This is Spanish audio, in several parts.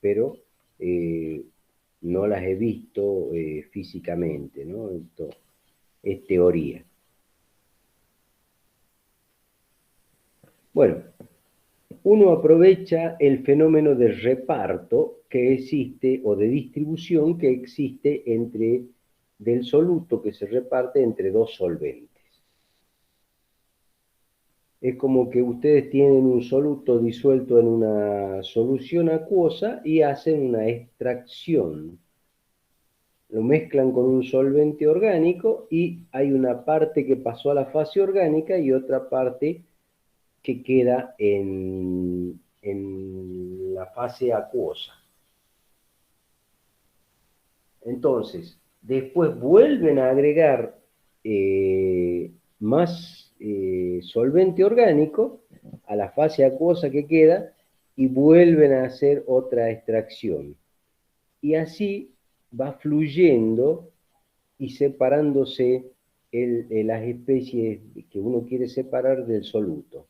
pero no las he visto físicamente, ¿no? Esto es teoría. Bueno, uno aprovecha el fenómeno de reparto que existe o de distribución que existe del soluto que se reparte entre dos solventes. Es como que ustedes tienen un soluto disuelto en una solución acuosa y hacen una extracción. Lo mezclan con un solvente orgánico y hay una parte que pasó a la fase orgánica y otra parte que queda en la fase acuosa. Entonces, después vuelven a agregar más solvente orgánico a la fase acuosa que queda y vuelven a hacer otra extracción. Y así va fluyendo y separándose las especies que uno quiere separar del soluto.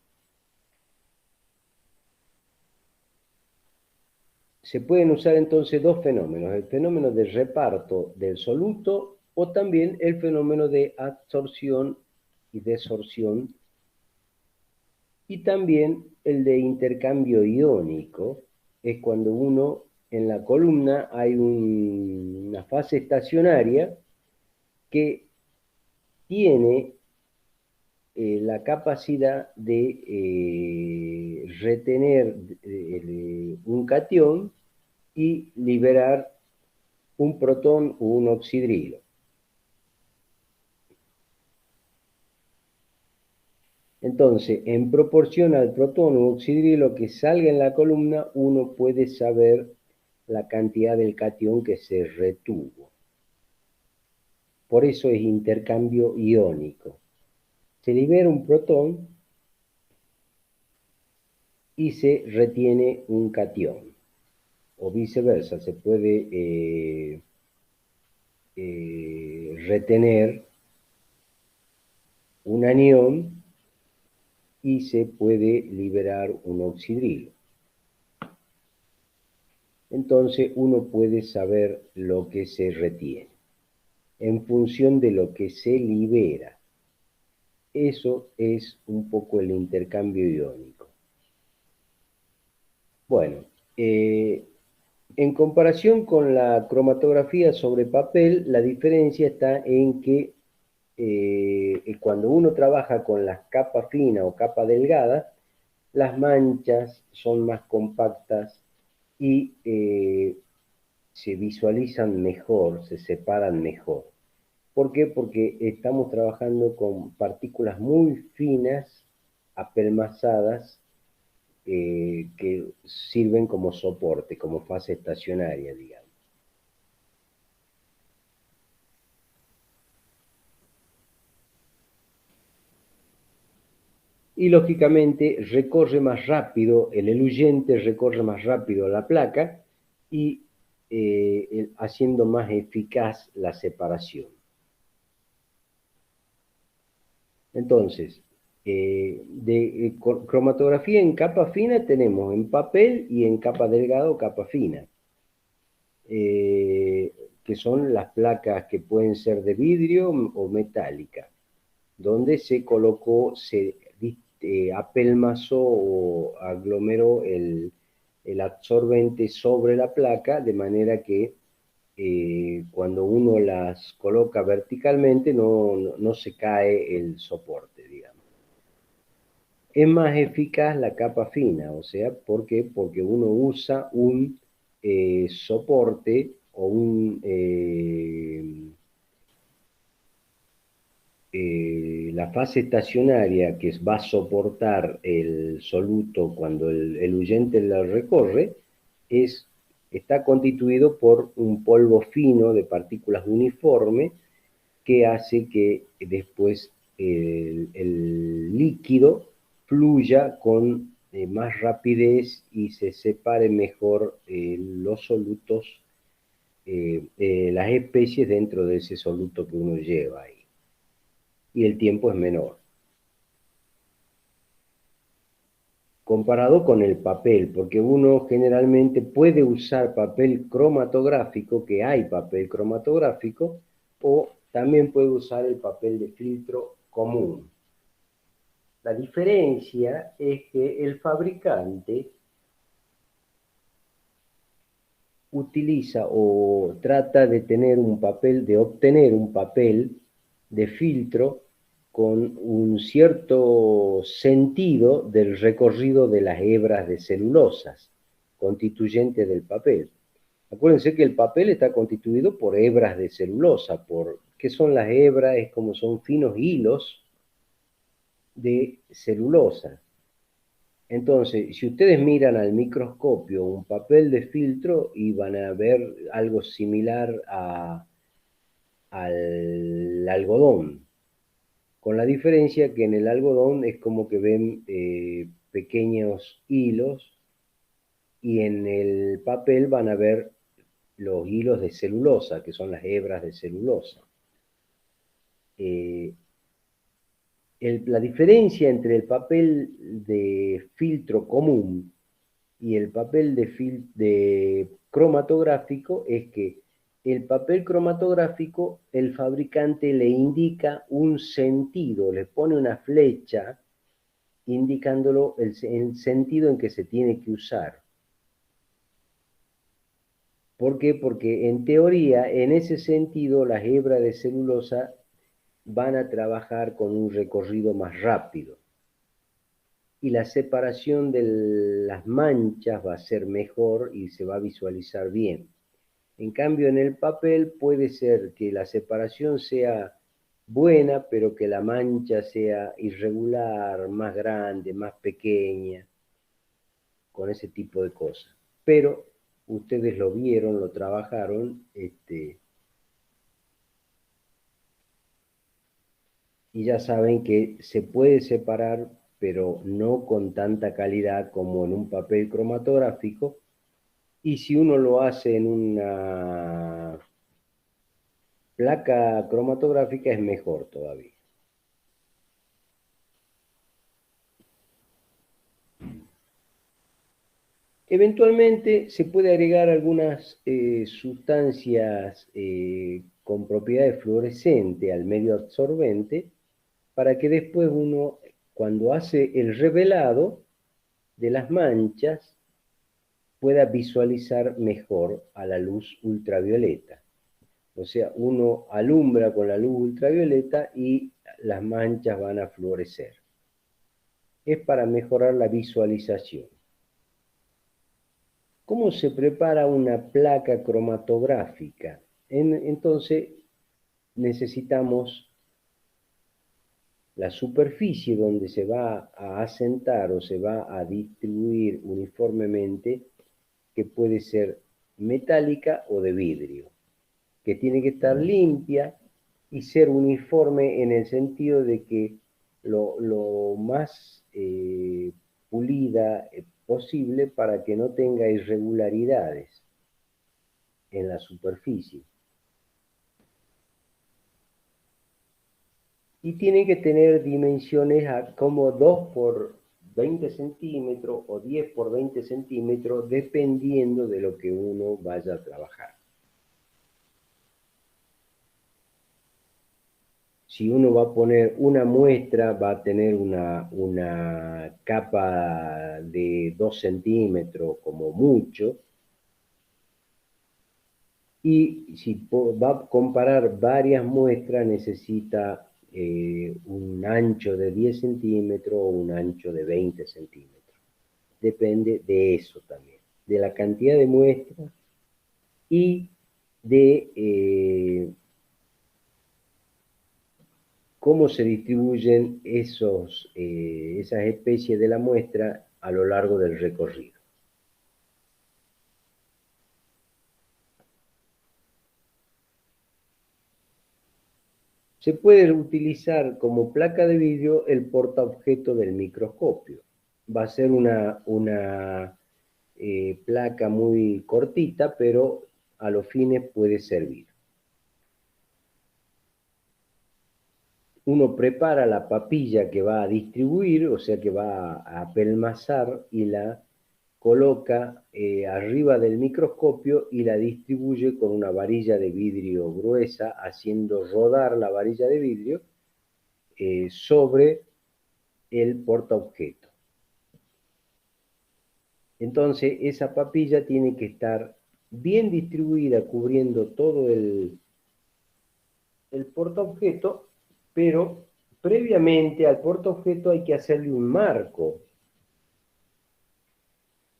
Se pueden usar entonces dos fenómenos, el fenómeno de reparto del soluto o también el fenómeno de absorción y desorción, y también el de intercambio iónico, es cuando uno en la columna hay una fase estacionaria que tiene la capacidad de retener un catión y liberar un protón o un oxidrilo. Entonces, en proporción al protón o oxidrilo que salga en la columna, uno puede saber la cantidad del catión que se retuvo. Por eso es intercambio iónico. Se libera un protón y se retiene un catión. O viceversa, se puede retener un anión y se puede liberar un oxidrilo. Entonces uno puede saber lo que se retiene en función de lo que se libera. Eso es un poco el intercambio iónico. Bueno, en comparación con la cromatografía sobre papel, la diferencia está en que cuando uno trabaja con las capas finas o capa delgada, las manchas son más compactas y se visualizan mejor, se separan mejor. ¿Por qué? Porque estamos trabajando con partículas muy finas, apelmazadas, que sirven como soporte, como fase estacionaria, digamos. Y lógicamente recorre más rápido, el eluyente recorre más rápido la placa y haciendo más eficaz la separación. Entonces, cromatografía en capa fina tenemos en papel y en capa delgada o capa fina, que son las placas que pueden ser de vidrio o metálica, donde se colocó, se apelmazó o aglomeró el absorbente sobre la placa, de manera que cuando uno las coloca verticalmente no se cae el soporte, digamos. Es más eficaz la capa fina, o sea, ¿por qué? Porque uno usa un soporte o la fase estacionaria que va a soportar el soluto cuando el huyente lo recorre está constituido por un polvo fino de partículas uniformes que hace que después el líquido fluya con más rapidez y se separen mejor los solutos, las especies dentro de ese soluto que uno lleva ahí. Y el tiempo es menor. comparado con el papel, porque uno generalmente puede usar papel cromatográfico, que hay papel cromatográfico, o también puede usar el papel de filtro común. La diferencia es que el fabricante utiliza o trata de tener un papel, de obtener un papel de filtro con un cierto sentido del recorrido de las hebras de celulosas constituyentes del papel. Acuérdense que el papel está constituido por hebras de celulosa. ¿Qué son las hebras? Es como son finos hilos de celulosa. Entonces, si ustedes miran al microscopio un papel de filtro y van a ver algo similar al algodón, con la diferencia que en el algodón es como que ven pequeños hilos y en el papel van a ver los hilos de celulosa, que son las hebras de celulosa. Eh, la diferencia entre el papel de filtro común y el papel de cromatográfico es que el papel cromatográfico, el fabricante le indica un sentido, le pone una flecha indicándolo el sentido en que se tiene que usar. ¿Por qué? Porque en teoría, en ese sentido, las hebras de celulosa van a trabajar con un recorrido más rápido y la separación de las manchas va a ser mejor y se va a visualizar bien. En cambio, en el papel puede ser que la separación sea buena, pero que la mancha sea irregular, más grande, más pequeña, con ese tipo de cosas. Pero ustedes lo vieron, lo trabajaron, y ya saben que se puede separar, pero no con tanta calidad como en un papel cromatográfico. Y si uno lo hace en una placa cromatográfica es mejor todavía. Eventualmente se puede agregar algunas sustancias con propiedades fluorescentes al medio absorbente para que después uno, cuando hace el revelado de las manchas, pueda visualizar mejor a la luz ultravioleta. O sea, uno alumbra con la luz ultravioleta y las manchas van a fluorecer. Es para mejorar la visualización. ¿Cómo se prepara una placa cromatográfica? Entonces necesitamos la superficie donde se va a asentar o se va a distribuir uniformemente, que puede ser metálica o de vidrio, que tiene que estar limpia y ser uniforme en el sentido de que lo más pulida posible para que no tenga irregularidades en la superficie. Y tiene que tener dimensiones como 2 por 20 centímetros o 10 por 20 centímetros, dependiendo de lo que uno vaya a trabajar. Si uno va a poner una muestra, va a tener una capa de 2 centímetros como mucho, y si va a comparar varias muestras, necesita un ancho de 10 centímetros o un ancho de 20 centímetros. Depende de eso también, de la cantidad de muestras y de cómo se distribuyen esas especies de la muestra a lo largo del recorrido. Se puede utilizar como placa de vidrio el portaobjeto del microscopio. Va a ser una placa muy cortita, pero a los fines puede servir. uno prepara la papilla que va a distribuir, o sea que va a apelmazar y la coloca arriba del microscopio y la distribuye con una varilla de vidrio gruesa, haciendo rodar la varilla de vidrio sobre el portaobjeto. Entonces, esa papilla tiene que estar bien distribuida, cubriendo todo el portaobjeto, pero previamente al portaobjeto hay que hacerle un marco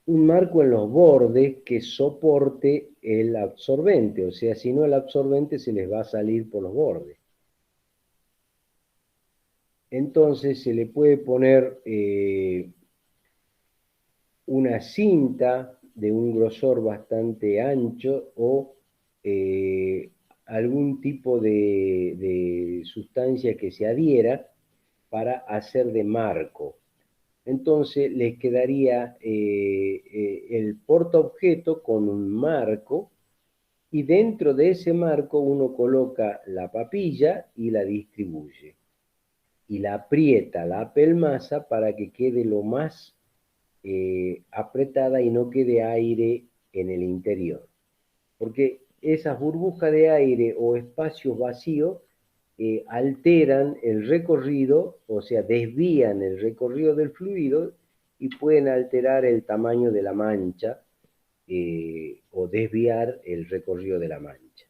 en los bordes que soporte el absorbente, o sea, si no el absorbente se les va a salir por los bordes. Entonces se le puede poner una cinta de un grosor bastante ancho o algún tipo de sustancia que se adhiera para hacer de marco. Entonces les quedaría el portaobjeto con un marco y dentro de ese marco uno coloca la papilla y la distribuye. Y la aprieta, la apelmaza para que quede lo más apretada y no quede aire en el interior. Porque esas burbujas de aire o espacios vacíos alteran el recorrido, o sea, desvían el recorrido del fluido y pueden alterar el tamaño de la mancha o desviar el recorrido de la mancha.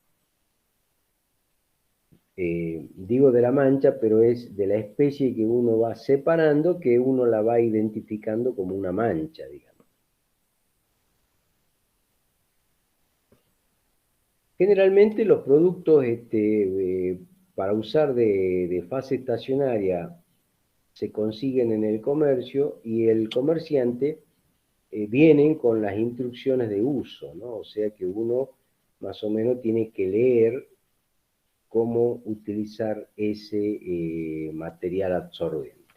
Digo de la mancha, pero es de la especie que uno va separando, que uno la va identificando como una mancha, digamos. Generalmente los productos para usar de fase estacionaria se consiguen en el comercio y el comerciante vienen con las instrucciones de uso, ¿no? O sea que uno más o menos tiene que leer cómo utilizar ese material absorbente.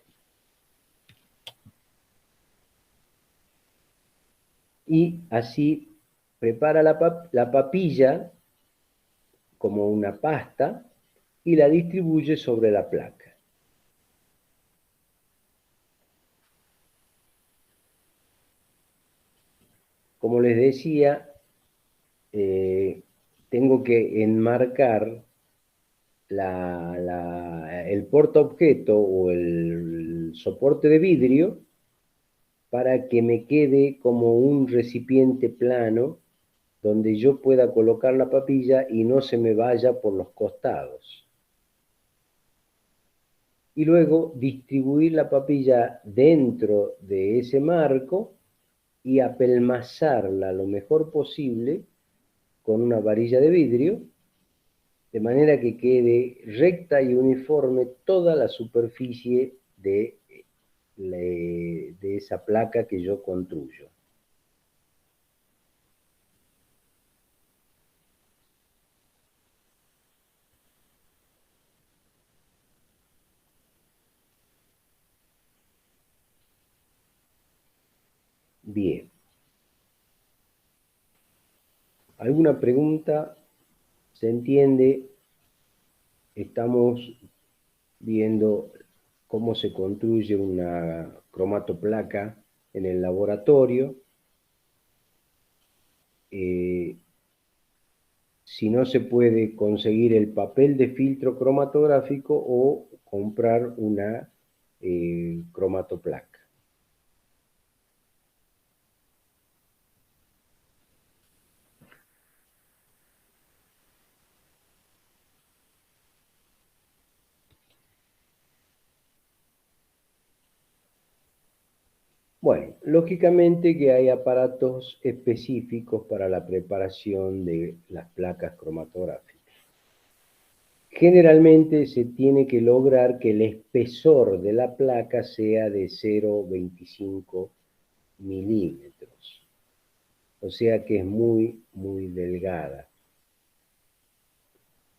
Y así prepara la papilla como una pasta y la distribuye sobre la placa. Como les decía, tengo que enmarcar el portaobjeto o el soporte de vidrio para que me quede como un recipiente plano donde yo pueda colocar la papilla y no se me vaya por los costados. Y luego distribuir la papilla dentro de ese marco y apelmazarla lo mejor posible con una varilla de vidrio, de manera que quede recta y uniforme toda la superficie de esa placa que yo construyo. Bien. ¿Alguna pregunta? ¿Se entiende? Estamos viendo cómo se construye una cromatoplaca en el laboratorio. Si no se puede conseguir el papel de filtro cromatográfico o comprar una cromatoplaca. Bueno, lógicamente que hay aparatos específicos para la preparación de las placas cromatográficas. Generalmente se tiene que lograr que el espesor de la placa sea de 0,25 milímetros. O sea que es muy, muy delgada.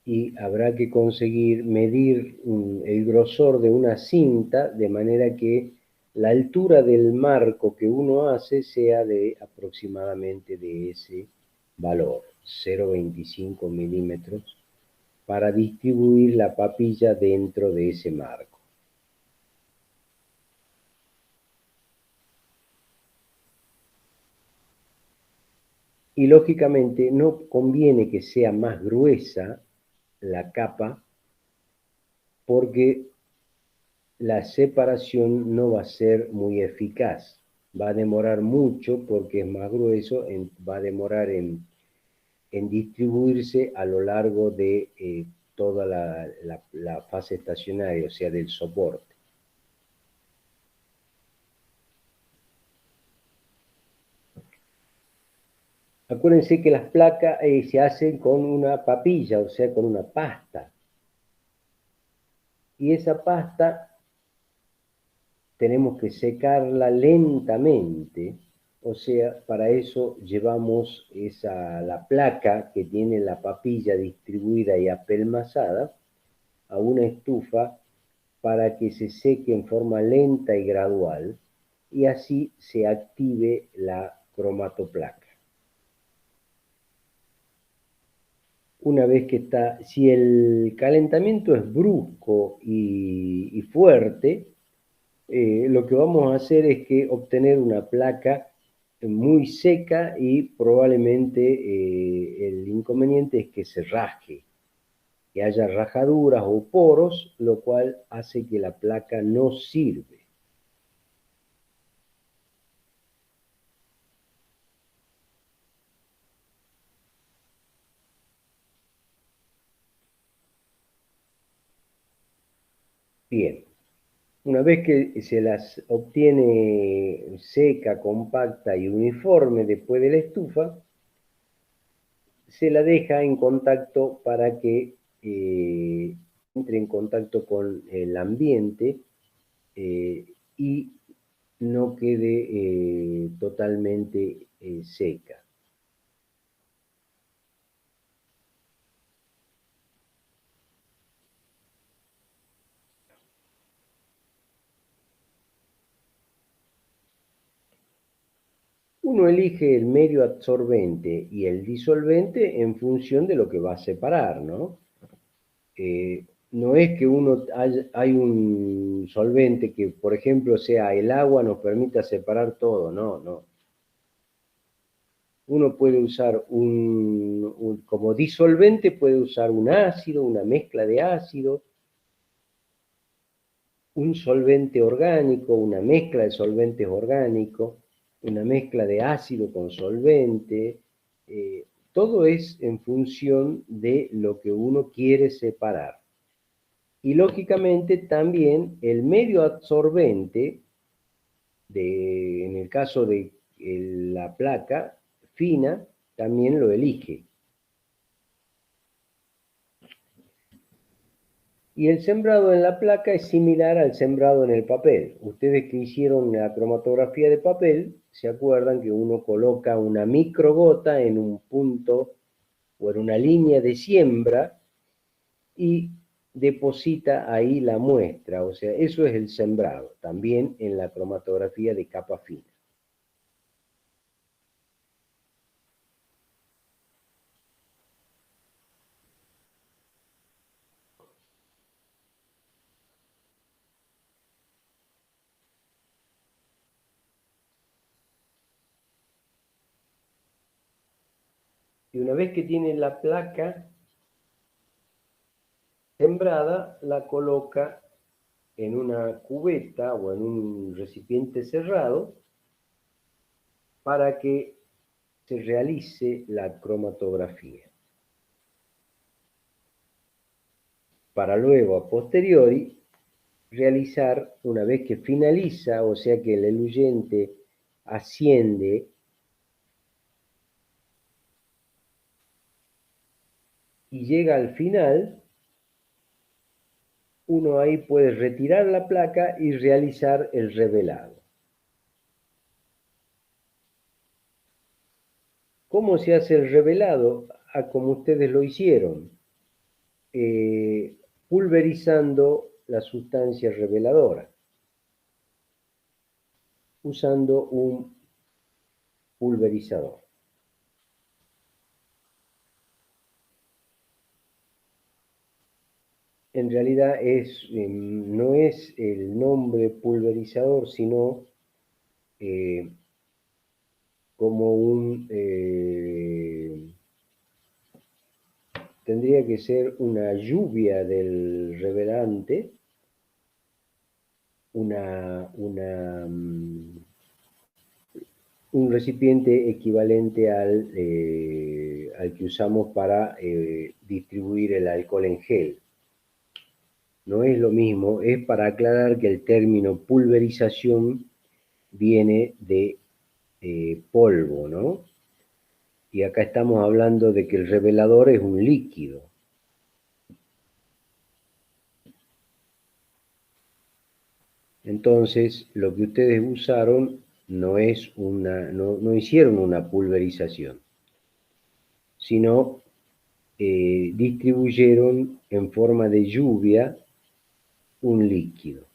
Y habrá que conseguir medir el grosor de una cinta de manera que la altura del marco que uno hace sea de aproximadamente de ese valor, 0,25 milímetros para distribuir la papilla dentro de ese marco. Y lógicamente no conviene que sea más gruesa la capa porque la separación no va a ser muy eficaz. Va a demorar mucho porque es más grueso, va a demorar en distribuirse a lo largo de toda la fase estacionaria, o sea, del soporte. Acuérdense que las placas se hacen con una papilla, o sea, con una pasta. Y esa pasta tenemos que secarla lentamente, o sea, para eso llevamos la placa que tiene la papilla distribuida y apelmazada a una estufa para que se seque en forma lenta y gradual y así se active la cromatoplaca. Una vez que está, si el calentamiento es brusco y fuerte, lo que vamos a hacer es que obtener una placa muy seca y probablemente el inconveniente es que se rasgue, que haya rajaduras o poros, lo cual hace que la placa no sirve. Bien, una vez que se las obtiene seca, compacta y uniforme después de la estufa, se la deja en contacto para que entre en contacto con el ambiente y no quede totalmente seca. Uno elige el medio absorbente y el disolvente en función de lo que va a separar, ¿no? No es que hay un solvente que, por ejemplo, sea el agua, nos permita separar todo, no, no. Uno puede usar como disolvente, puede usar un ácido, una mezcla de ácido, un solvente orgánico, una mezcla de solventes orgánicos, una mezcla de ácido con solvente. Todo es en función de lo que uno quiere separar. Y lógicamente también el medio absorbente, en el caso de la placa fina, también lo elige. Y el sembrado en la placa es similar al sembrado en el papel. Ustedes que hicieron la cromatografía de papel, se acuerdan que uno coloca una microgota en un punto o en una línea de siembra y deposita ahí la muestra. O sea, eso es el sembrado, también en la cromatografía de capa fina. Y una vez que tiene la placa sembrada, la coloca en una cubeta o en un recipiente cerrado para que se realice la cromatografía. Para luego, a posteriori, realizar, una vez que finaliza, o sea que el eluyente asciende y llega al final, uno ahí puede retirar la placa y realizar el revelado. ¿Cómo se hace el revelado? Como ustedes lo hicieron, pulverizando la sustancia reveladora, usando un pulverizador. en realidad no es el nombre pulverizador, sino como tendría que ser una lluvia del revelante, un recipiente equivalente al que usamos para distribuir el alcohol en gel. No es lo mismo, es para aclarar que el término pulverización viene de polvo, ¿no? Y acá estamos hablando de que el revelador es un líquido. Entonces, lo que ustedes usaron no hicieron una pulverización, sino distribuyeron en forma de lluvia un líquido.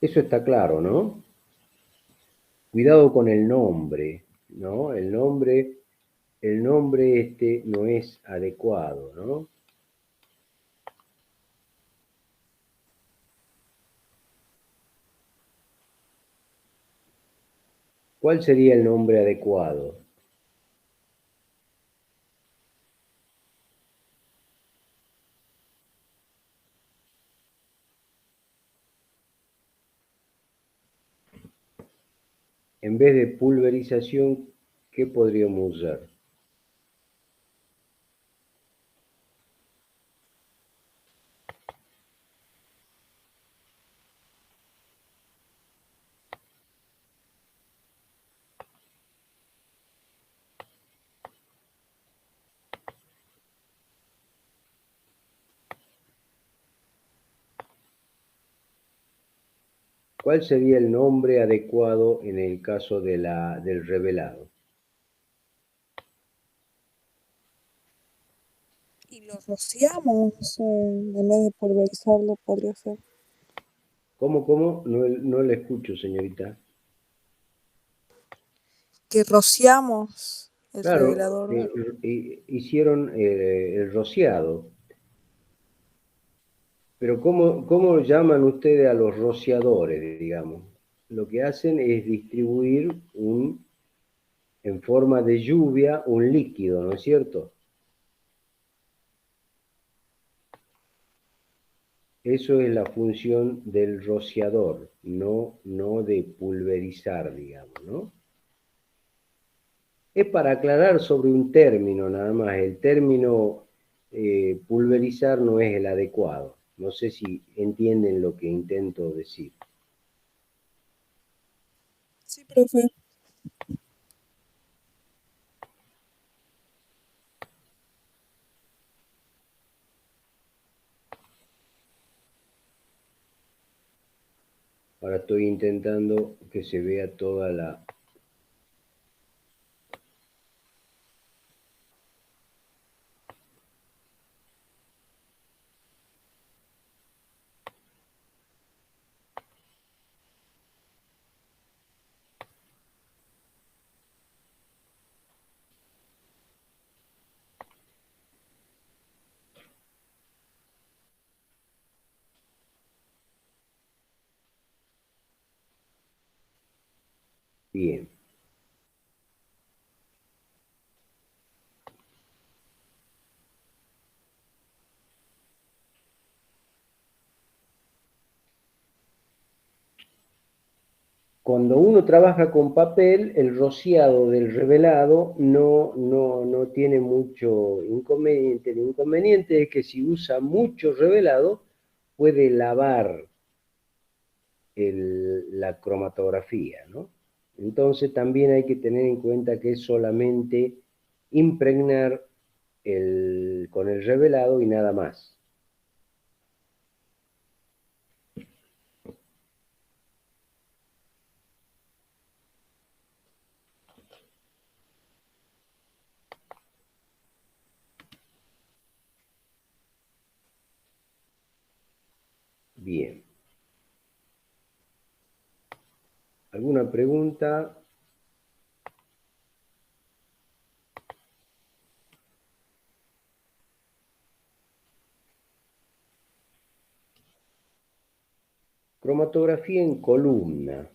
Eso está claro, ¿no? Cuidado con el nombre, ¿no? El nombre este no es adecuado, ¿no? ¿Cuál sería el nombre adecuado? En vez de pulverización, ¿qué podríamos usar? ¿Cuál sería el nombre adecuado en el caso del revelado? Y lo rociamos en vez de pulverizarlo, podría ser. ¿Cómo? No, no le escucho, señorita. Que rociamos el Claro, revelador. hicieron el rociado, pero ¿cómo llaman ustedes a los rociadores, digamos? Lo que hacen es distribuir en forma de lluvia un líquido, ¿no es cierto? Eso es la función del rociador, no de pulverizar, digamos, ¿no? Es para aclarar sobre un término nada más. El término pulverizar no es el adecuado. No sé si entienden lo que intento decir. Sí, profe. Ahora estoy intentando que se vea toda la... Bien. Cuando uno trabaja con papel, el rociado del revelado no tiene mucho inconveniente. El inconveniente es que si usa mucho revelado, puede lavar la cromatografía, ¿no? Entonces también hay que tener en cuenta que es solamente impregnar con el revelado y nada más. Bien. ¿Alguna pregunta? cromatografía en columna.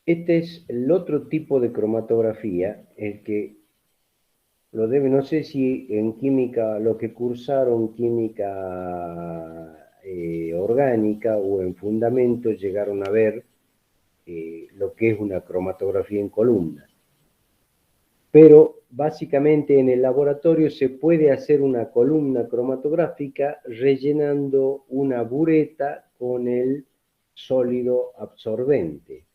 Este es el otro tipo de cromatografía, el que lo debe, no sé si en química, los que cursaron química orgánica o en fundamento llegaron a ver lo que es una cromatografía en columna. Pero básicamente en el laboratorio se puede hacer una columna cromatográfica rellenando una bureta con el sólido absorbente.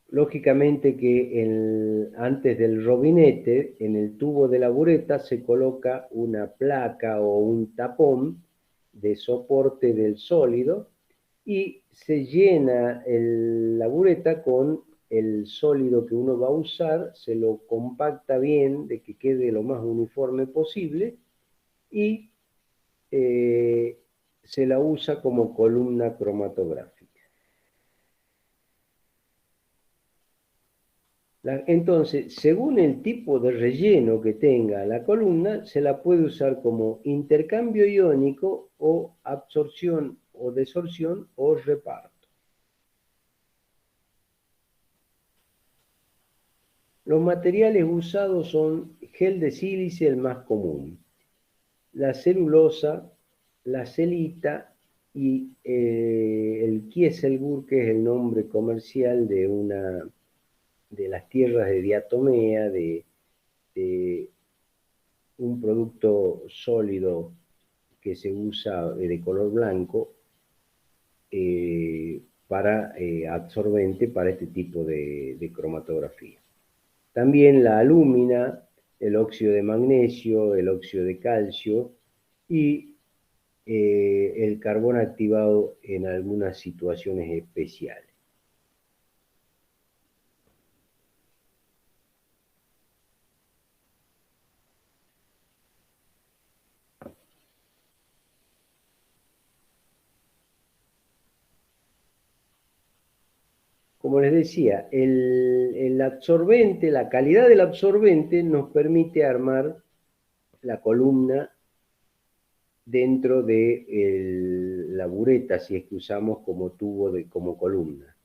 Lógicamente que antes del robinete, en el tubo de la bureta, se coloca una placa o un tapón de soporte del sólido y se llena la bureta con el sólido que uno va a usar, se lo compacta bien de que quede lo más uniforme posible y se la usa como columna cromatográfica. Entonces, según el tipo de relleno que tenga la columna, se la puede usar como intercambio iónico o absorción o desorción o reparto. Los materiales usados son gel de sílice, el más común, la celulosa, la celita y el Kieselguhr, que es el nombre comercial de las tierras de diatomea, de un producto sólido que se usa de color blanco para absorbente para este tipo de cromatografía. También la alúmina, el óxido de magnesio, el óxido de calcio y el carbón activado en algunas situaciones especiales. Como les decía, el absorbente, la calidad del absorbente nos permite armar la columna dentro de la bureta, si es que usamos como tubo, como columna.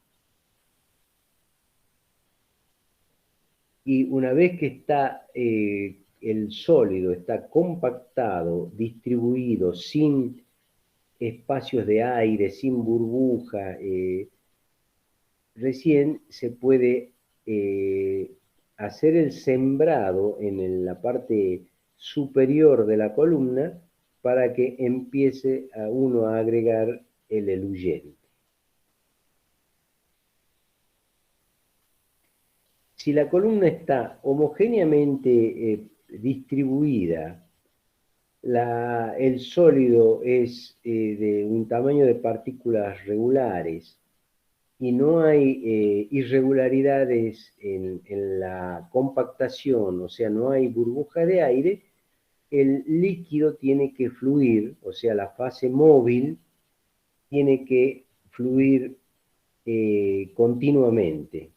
Y una vez que está el sólido, está compactado, distribuido, sin espacios de aire, sin burbuja, recién se puede hacer el sembrado en la parte superior de la columna para que empiece a uno a agregar el eluyente. Si la columna está homogéneamente distribuida, el sólido es de un tamaño de partículas regulares y no hay irregularidades en la compactación, o sea, no hay burbuja de aire, el líquido tiene que fluir, o sea, la fase móvil tiene que fluir continuamente.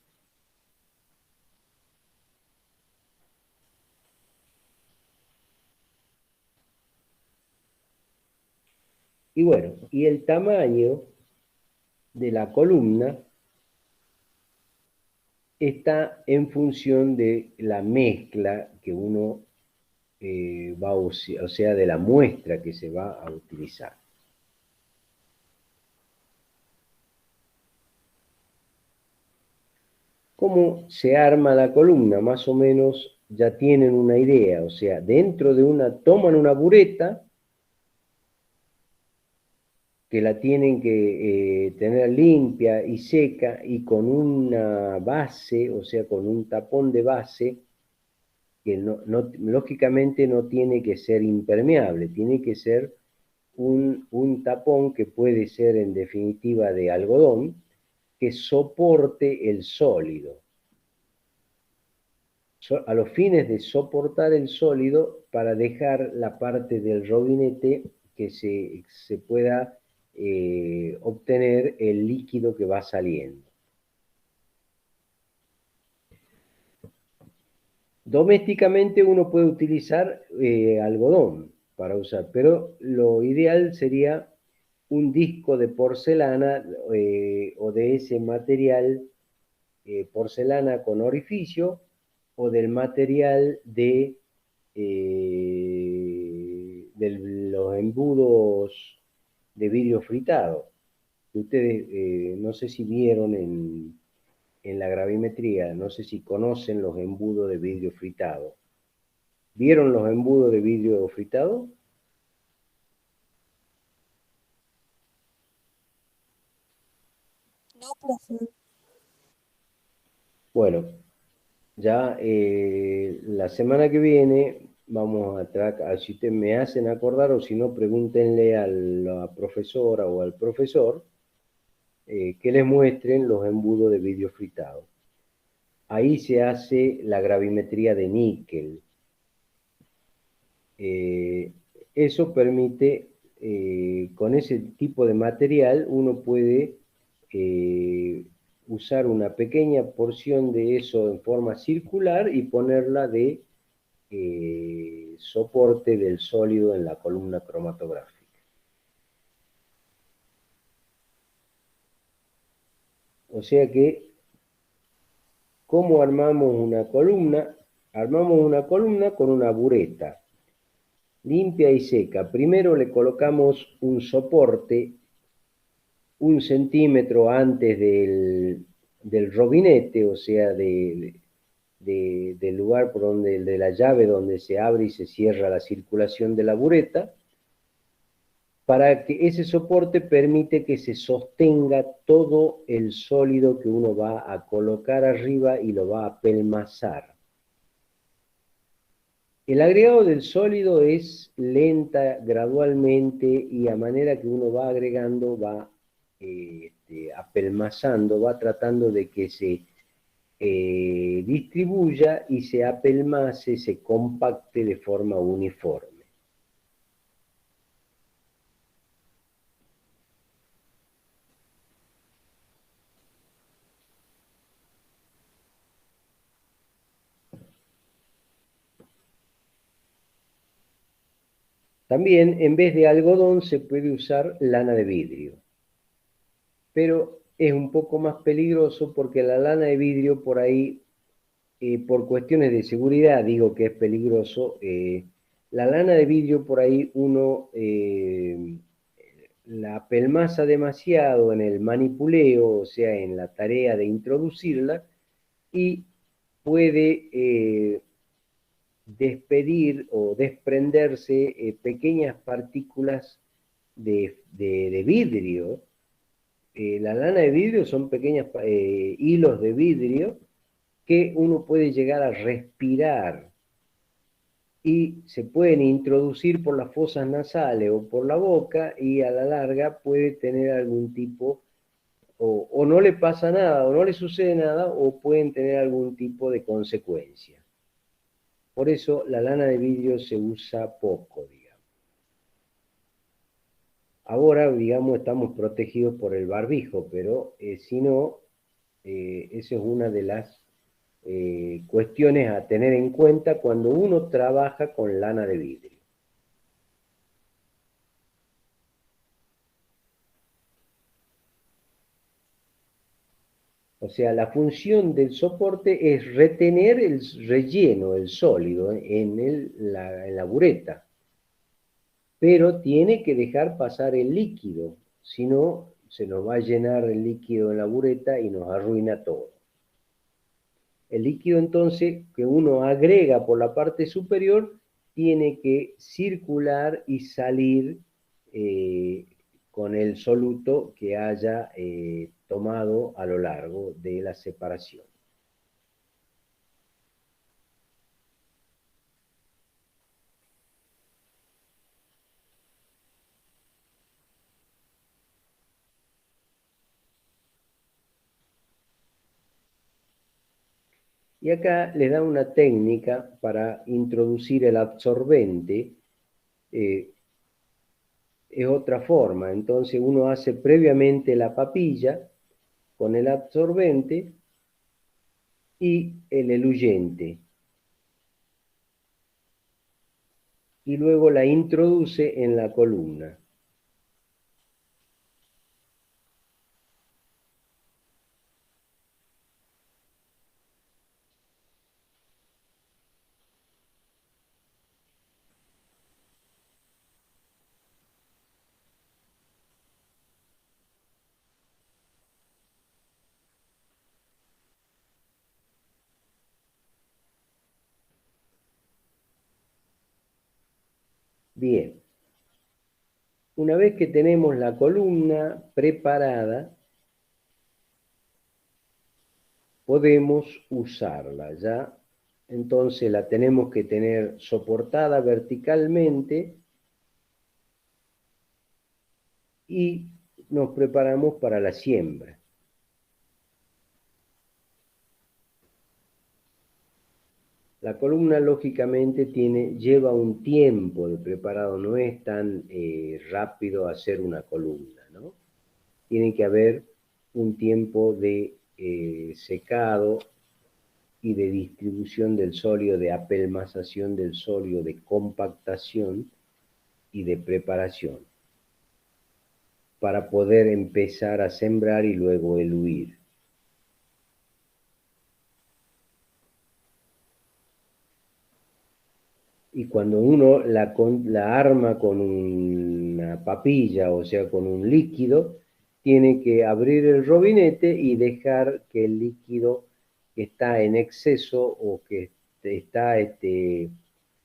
Y bueno, y el tamaño de la columna está en función de la mezcla que uno va a usar, o sea, de la muestra que se va a utilizar. ¿Cómo se arma la columna? Más o menos ya tienen una idea, o sea, toman una bureta que la tienen que tener limpia y seca y con una base, o sea, con un tapón de base, que lógicamente no tiene que ser impermeable, tiene que ser un tapón que puede ser en definitiva de algodón, que soporte el sólido. A los fines de soportar el sólido para dejar la parte del robinete que se pueda obtener el líquido que va saliendo. Domésticamente uno puede utilizar algodón para usar, pero lo ideal sería un disco de porcelana o de ese material, porcelana con orificio, o del material de los embudos de vidrio fritado. Ustedes no sé si vieron en la gravimetría, no sé si conocen los embudos de vidrio fritado. ¿Vieron los embudos de vidrio fritado? No, profe. Bueno, ya la semana que viene vamos a tratar, si ustedes me hacen acordar o si no, pregúntenle a la profesora o al profesor que les muestren los embudos de vidrio fritado. Ahí se hace la gravimetría de níquel. Eh, Eso permite, con ese tipo de material, uno puede usar una pequeña porción de eso en forma circular y ponerla de soporte del sólido en la columna cromatográfica. O sea que, ¿cómo armamos una columna? Armamos una columna con una bureta limpia y seca. Primero le colocamos un soporte 1 centímetro antes del robinete, o sea, del lugar por donde, de la llave donde se abre y se cierra la circulación de la bureta, para que ese soporte permite que se sostenga todo el sólido que uno va a colocar arriba y lo va a apelmazar. El agregado del sólido es lenta, gradualmente, y a manera que uno va agregando, va apelmazando, va tratando de que se distribuya y se apelmace, se compacte de forma uniforme. También, en vez de algodón, se puede usar lana de vidrio, pero es un poco más peligroso porque la lana de vidrio por ahí, por cuestiones de seguridad, digo que es peligroso, la lana de vidrio por ahí uno la pelmaza demasiado en el manipuleo, o sea, en la tarea de introducirla, y puede despedir o desprenderse pequeñas partículas de vidrio. La lana de vidrio son pequeños hilos de vidrio que uno puede llegar a respirar y se pueden introducir por las fosas nasales o por la boca y a la larga puede tener algún tipo, o no le pasa nada, o no le sucede nada, o pueden tener algún tipo de consecuencia. Por eso la lana de vidrio se usa poco, digamos. Ahora, digamos, estamos protegidos por el barbijo, pero si no, esa es una de las cuestiones a tener en cuenta cuando uno trabaja con lana de vidrio. O sea, la función del soporte es retener el relleno, el sólido, en la bureta, pero tiene que dejar pasar el líquido, si no, se nos va a llenar el líquido en la bureta y nos arruina todo. El líquido entonces que uno agrega por la parte superior tiene que circular y salir eh, con el soluto que haya tomado a lo largo de la separación. Y acá les da una técnica para introducir el absorbente. eh, es otra forma. Entonces uno hace previamente la papilla con el absorbente y el eluyente. y luego la introduce en la columna. Bien, una vez que tenemos la columna preparada, podemos usarla, ¿ya? Entonces la tenemos que tener soportada verticalmente y nos preparamos para la siembra. La columna, lógicamente, lleva un tiempo de preparado, no es tan rápido hacer una columna, ¿no? Tiene que haber un tiempo de secado y de distribución del sólido, de apelmazación del sólido, de compactación y de preparación, para poder empezar a sembrar y luego eluir. Y cuando uno la arma con una papilla, o sea, con un líquido, tiene que abrir el robinete y dejar que el líquido que está en exceso o que está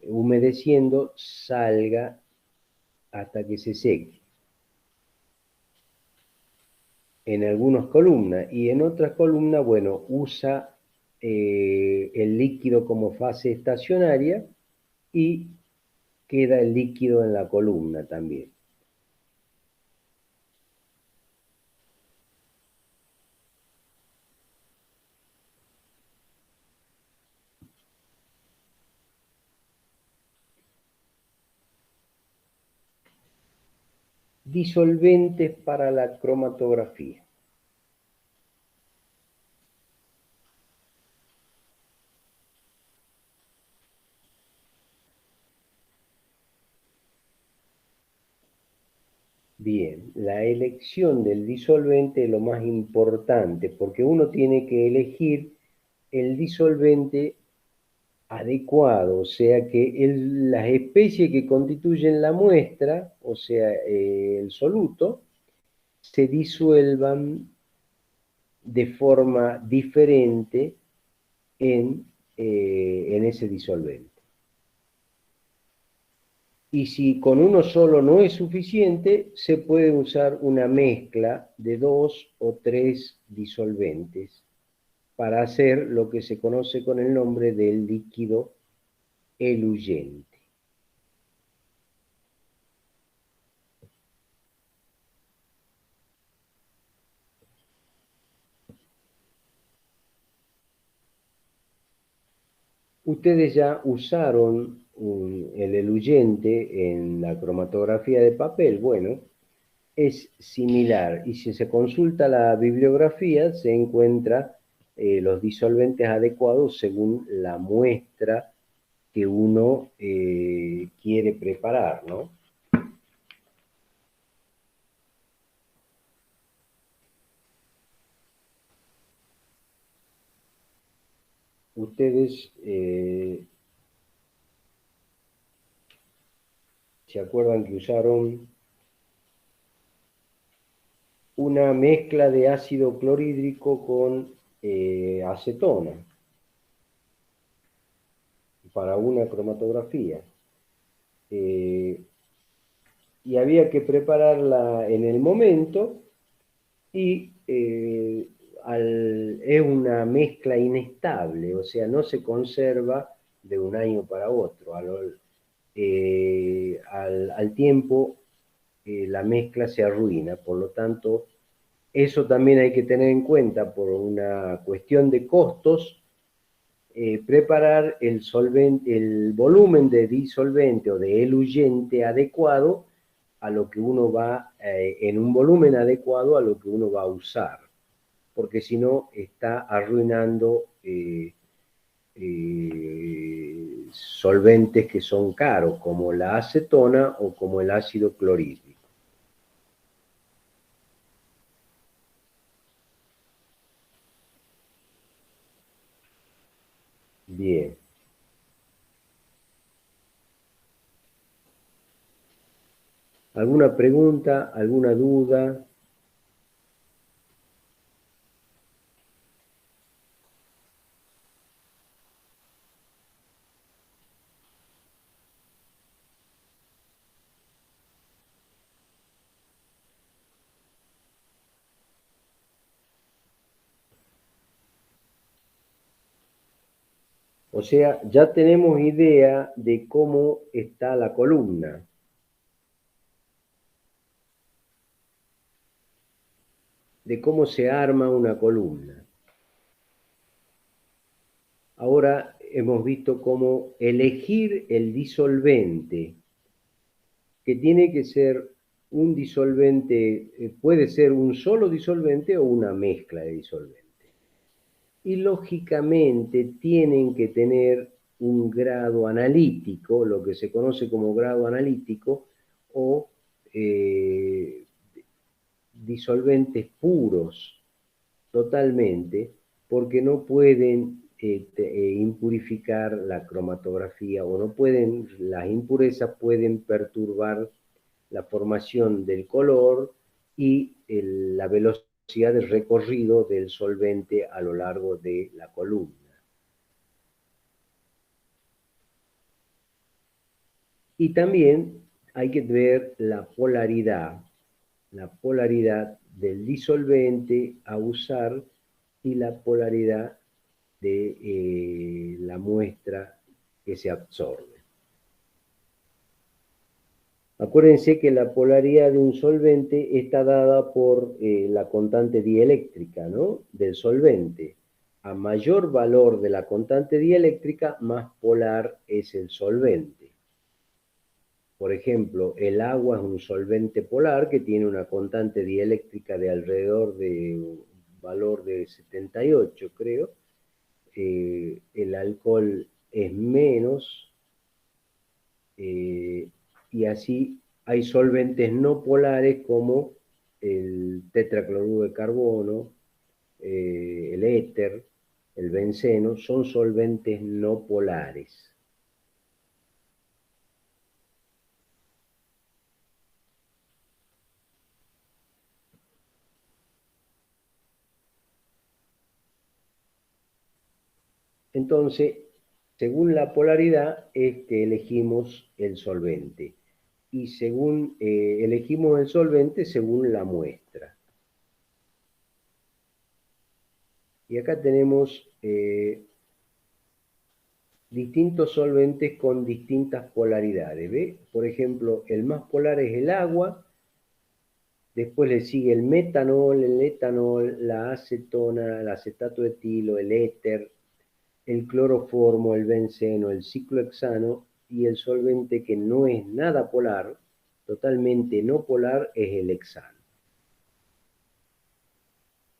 humedeciendo salga hasta que se seque. En algunas columnas y en otras columnas, bueno, usa el líquido como fase estacionaria y queda el líquido en la columna también. Disolventes para la cromatografía. Bien, la elección del disolvente es lo más importante porque uno tiene que elegir el disolvente adecuado, o sea que las especies que constituyen la muestra, o sea, el soluto, se disuelvan de forma diferente en ese disolvente. Y si con uno solo no es suficiente, se puede usar una mezcla de 2 o 3 disolventes para hacer lo que se conoce con el nombre del líquido eluyente. Ustedes ya usaron el eluyente en la cromatografía de papel. Bueno, es similar y si se consulta la bibliografía se encuentra los disolventes adecuados según la muestra que uno quiere preparar, ¿no? Ustedes se acuerdan que usaron una mezcla de ácido clorhídrico con acetona para una cromatografía. Y había que prepararla en el momento y es una mezcla inestable, o sea, no se conserva de un año para otro. Al tiempo la mezcla se arruina, por lo tanto, eso también hay que tener en cuenta por una cuestión de costos, preparar el volumen de disolvente o de eluyente adecuado a lo que uno va, en un volumen adecuado a lo que uno va a usar, porque si no está arruinando solventes que son caros, como la acetona o como el ácido clorhídrico. Bien. ¿Alguna pregunta? ¿Alguna duda? O sea, ya tenemos idea de cómo está la columna. De cómo se arma una columna. Ahora hemos visto cómo elegir el disolvente, que tiene que ser un disolvente, puede ser un solo disolvente o una mezcla de disolventes. Y lógicamente tienen que tener un grado analítico, lo que se conoce como grado analítico, o disolventes puros totalmente, porque no pueden impurificar la cromatografía o no pueden, las impurezas pueden perturbar la formación del color y la velocidad de recorrido del solvente a lo largo de la columna. Y también hay que ver la polaridad del disolvente a usar y la polaridad de la muestra que se absorbe. Acuérdense que la polaridad de un solvente está dada por la constante dieléctrica, ¿no?, del solvente. A mayor valor de la constante dieléctrica, más polar es el solvente. Por ejemplo, el agua es un solvente polar que tiene una constante dieléctrica de alrededor de un valor de 78, creo. El alcohol es menos, y así hay solventes no polares como el tetracloruro de carbono, el éter, el benceno, son solventes no polares. Entonces, según la polaridad es que elegimos el solvente. Y según elegimos el solvente según la muestra. Y acá tenemos distintos solventes con distintas polaridades. ¿Ve? Por ejemplo, el más polar es el agua, después le sigue el metanol, el etanol, la acetona, el acetato de etilo, el éter, el cloroformo, el benceno, el ciclohexano, y el solvente que no es nada polar, totalmente no polar, es el hexano.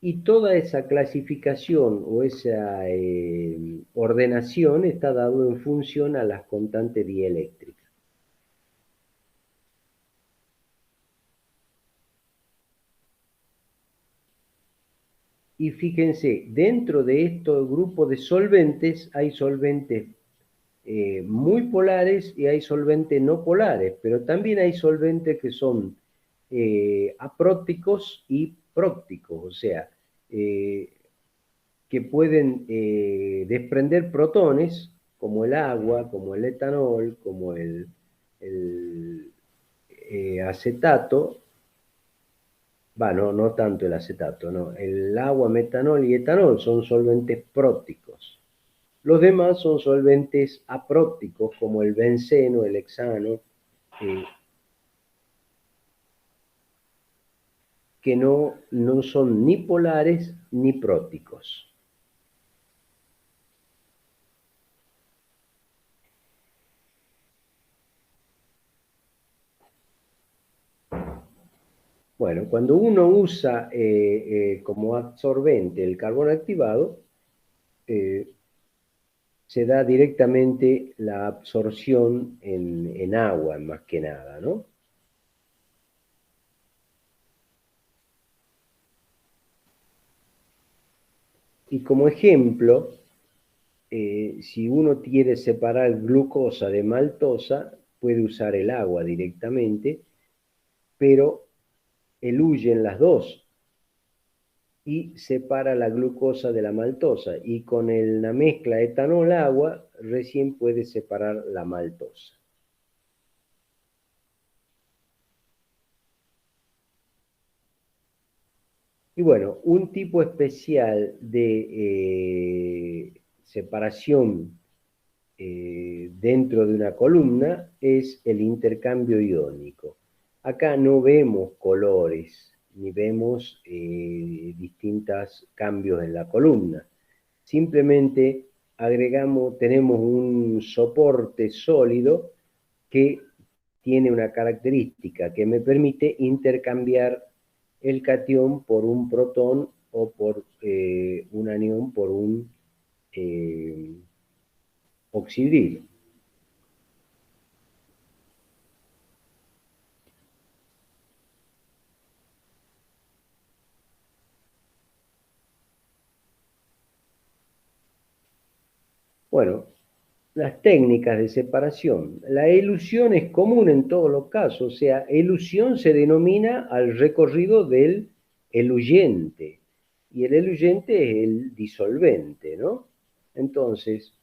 Y toda esa clasificación o esa ordenación está dado en función a las constantes dieléctricas. Y fíjense, dentro de estos grupos de solventes hay solventes muy polares y hay solventes no polares, pero también hay solventes que son aprópticos y própticos, o sea, que pueden desprender protones, como el agua, como el etanol, como el acetato. No tanto el acetato, no. El agua, metanol y etanol son solventes própticos. Los demás son solventes aprópticos, como el benceno, el hexano, que no son ni polares ni própticos. Bueno, cuando uno usa como absorbente el carbón activado, se da directamente la absorción en agua, más que nada, ¿no? Y como ejemplo, si uno quiere separar glucosa de maltosa, puede usar el agua directamente, pero eluyen las dos y separa la glucosa de la maltosa. Y con la mezcla etanol-agua recién puede separar la maltosa. Y bueno, un tipo especial de separación dentro de una columna es el intercambio iónico. Acá no vemos colores, ni vemos distintos cambios en la columna. Simplemente tenemos un soporte sólido que tiene una característica que me permite intercambiar el catión por un protón o por un anión por un eh, oxidrilo. Bueno, las técnicas de separación. La elusión es común en todos los casos, o sea, elusión se denomina al recorrido del eluyente, y el eluyente es el disolvente, ¿no? Entonces,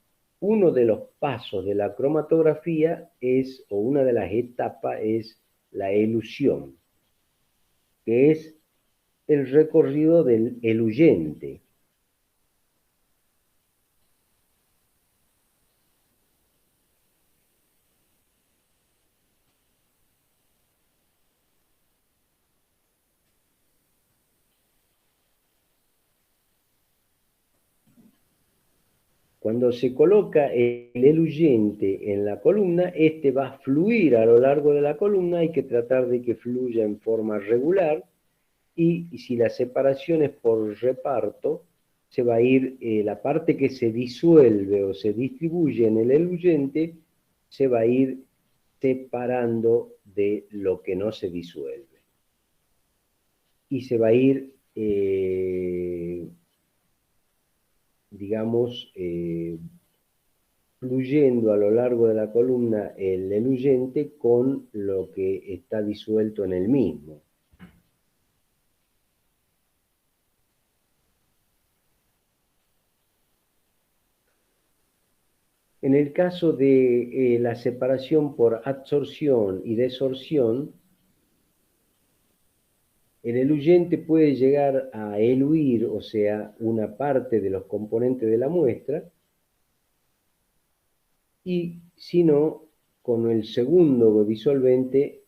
uno de los pasos de la cromatografía es, o una de las etapas es la elusión, que es el recorrido del eluyente. Cuando se coloca el eluyente en la columna, este va a fluir a lo largo de la columna, hay que tratar de que fluya en forma regular, y si la separación es por reparto, se va a ir, la parte que se disuelve o se distribuye en el eluyente, se va a ir separando de lo que no se disuelve. Y se va a ir, digamos, fluyendo a lo largo de la columna el eluyente con lo que está disuelto en el mismo. En el caso de la separación por absorción y desorción, el eluyente puede llegar a eluir, o sea, una parte de los componentes de la muestra, y si no, con el segundo disolvente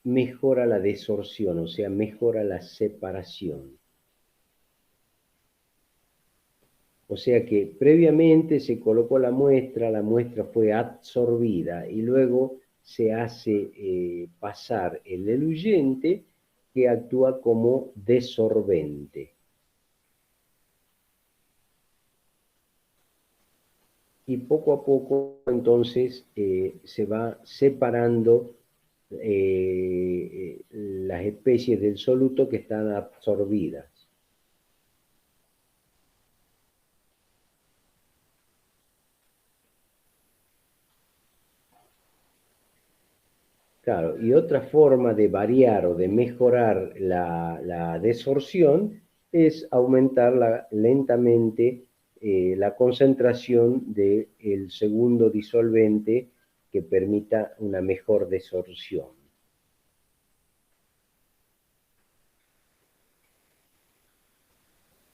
mejora la desorción, o sea, mejora la separación. O sea que previamente se colocó la muestra fue absorbida y luego se hace pasar el eluyente que actúa como desorbente. Y poco a poco entonces se va separando las especies del soluto que están absorbidas. Claro, y otra forma de variar o de mejorar la desorción es aumentar lentamente la concentración del segundo disolvente que permita una mejor desorción.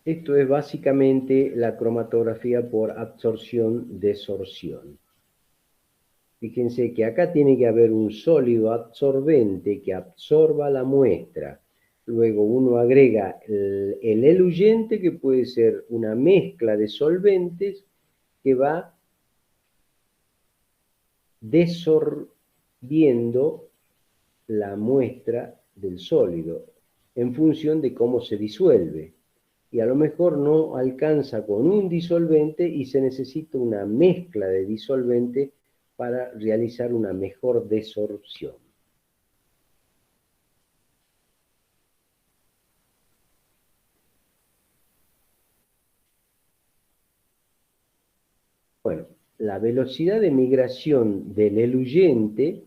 Esto es básicamente la cromatografía por absorción-desorción. Fíjense que acá tiene que haber un sólido absorbente que absorba la muestra. Luego uno agrega el eluyente, que puede ser una mezcla de solventes que va desorbiendo la muestra del sólido en función de cómo se disuelve. y a lo mejor no alcanza con un disolvente y se necesita una mezcla de disolvente para realizar una mejor desorción. Bueno, la velocidad de migración del eluyente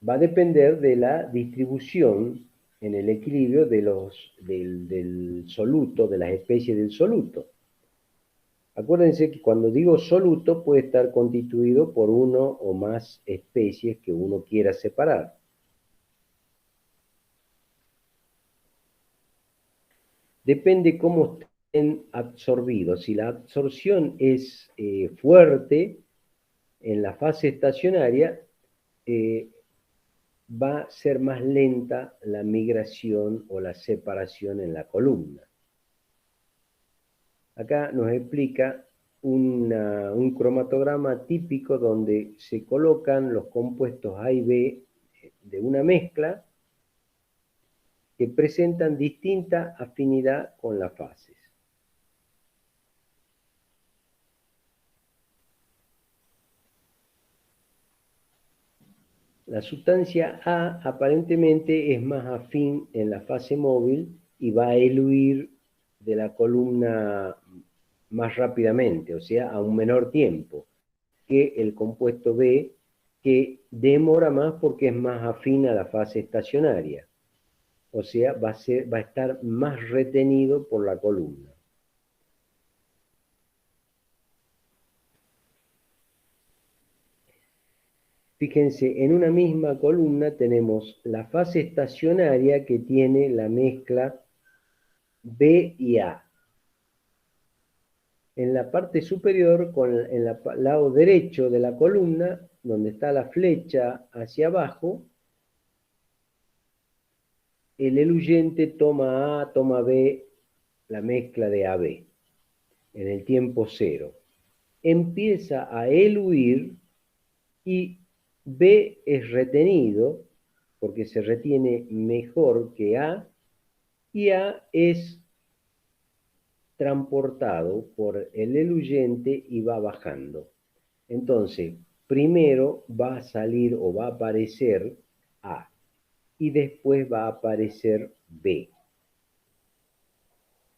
va a depender de la distribución en el equilibrio del soluto, de las especies del soluto. Acuérdense que cuando digo soluto puede estar constituido por uno o más especies que uno quiera separar. Depende cómo estén absorbidos. Si la absorción es fuerte en la fase estacionaria, va a ser más lenta la migración o la separación en la columna. Acá nos explica un cromatograma típico donde se colocan los compuestos A y B de una mezcla que presentan distinta afinidad con las fases. La sustancia A aparentemente es más afín en la fase móvil y va a eluir de la columna más rápidamente, o sea, a un menor tiempo que el compuesto B, que demora más porque es más afín a la fase estacionaria. O sea, va a estar más retenido por la columna. Fíjense, en una misma columna tenemos la fase estacionaria que tiene la mezcla B y A. En la parte superior, en el lado derecho de la columna, donde está la flecha hacia abajo, el eluyente toma A, toma B, la mezcla de AB, en el tiempo cero. Empieza a eluir y B es retenido, porque se retiene mejor que A, y A es transportado por el eluyente y va bajando. Entonces, primero va a salir o va a aparecer A y después va a aparecer B.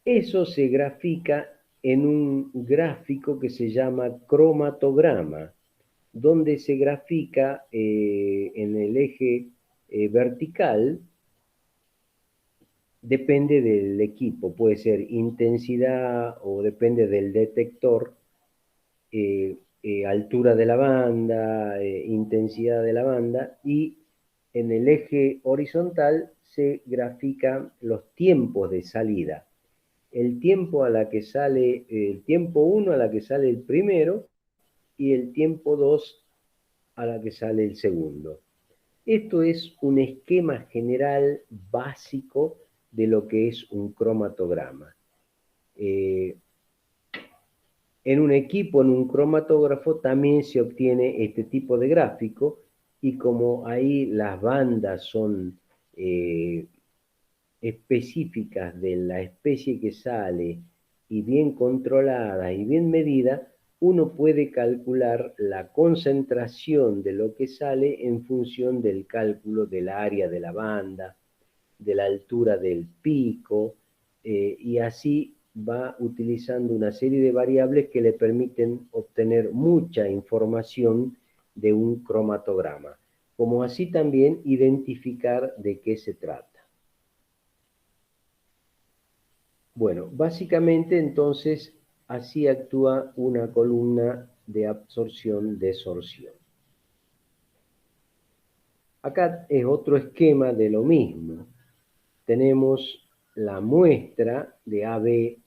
Eso se grafica en un gráfico que se llama cromatograma, donde se grafica en el eje vertical, depende del equipo, puede ser intensidad o depende del detector, altura de la banda, intensidad de la banda, y en el eje horizontal se grafican los tiempos de salida. El tiempo a la que sale, el tiempo 1 a la que sale el primero y el tiempo 2 a la que sale el segundo. Esto es un esquema general básico de lo que es un cromatograma. En un equipo, en un cromatógrafo, también se obtiene este tipo de gráfico y como ahí las bandas son específicas de la especie que sale y bien controladas y bien medidas, uno puede calcular la concentración de lo que sale en función del cálculo del área de la banda, de la altura del pico, y así va utilizando una serie de variables que le permiten obtener mucha información de un cromatograma, como así también identificar de qué se trata. Bueno, básicamente entonces así actúa una columna de absorción-desorción. Acá es otro esquema de lo mismo. Tenemos la muestra de AB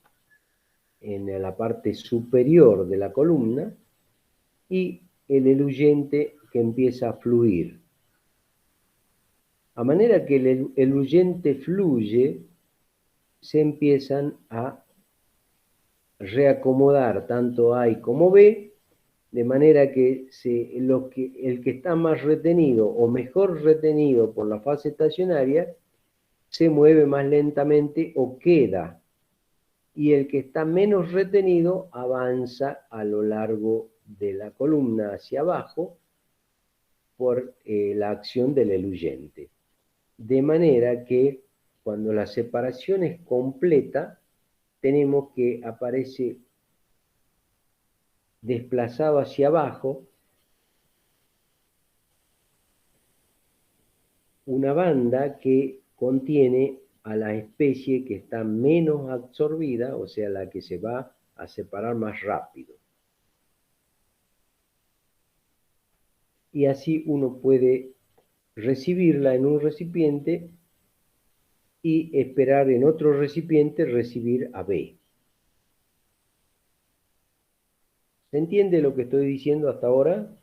en la parte superior de la columna y el eluyente que empieza a fluir. A manera que el eluyente fluye, se empiezan a reacomodar tanto A como B de manera que, el que está más retenido o mejor retenido por la fase estacionaria se mueve más lentamente o queda, y el que está menos retenido avanza a lo largo de la columna hacia abajo por la acción del eluyente. De manera que cuando la separación es completa, tenemos que aparece desplazado hacia abajo una banda que contiene a la especie que está menos absorbida, o sea, la que se va a separar más rápido. Y así uno puede recibirla en un recipiente y esperar en otro recipiente recibir a B. ¿Se entiende lo que estoy diciendo hasta ahora?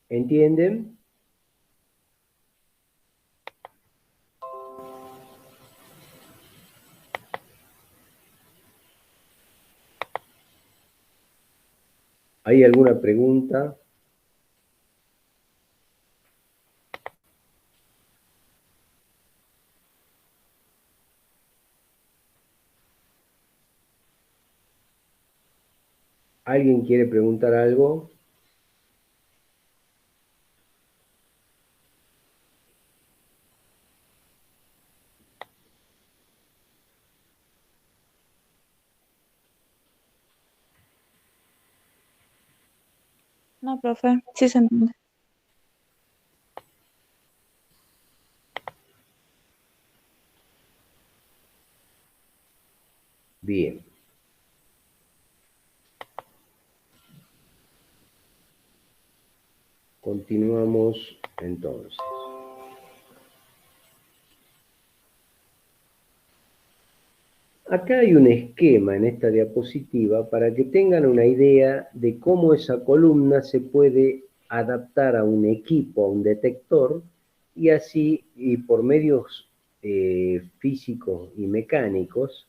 ¿Entienden? ¿Hay alguna pregunta? ¿Alguien quiere preguntar algo? No, profe, sí se entiende. Bien. Continuamos entonces. Acá hay un esquema en esta diapositiva para que tengan una idea de cómo esa columna se puede adaptar a un equipo, a un detector, y así, y por medios físicos y mecánicos,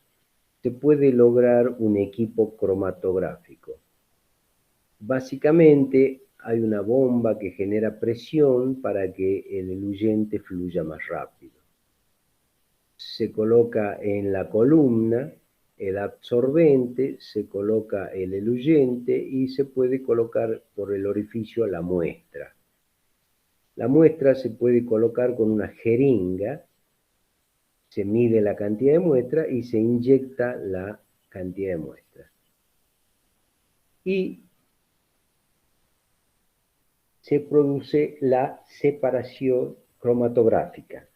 se puede lograr un equipo cromatográfico. Básicamente hay una bomba que genera presión para que el eluyente fluya más rápido. Se coloca en la columna el absorbente, se coloca el eluyente y se puede colocar por el orificio la muestra. La muestra se puede colocar con una jeringa, se mide la cantidad de muestra y se inyecta la cantidad de muestra. Y se produce la separación cromatográfica.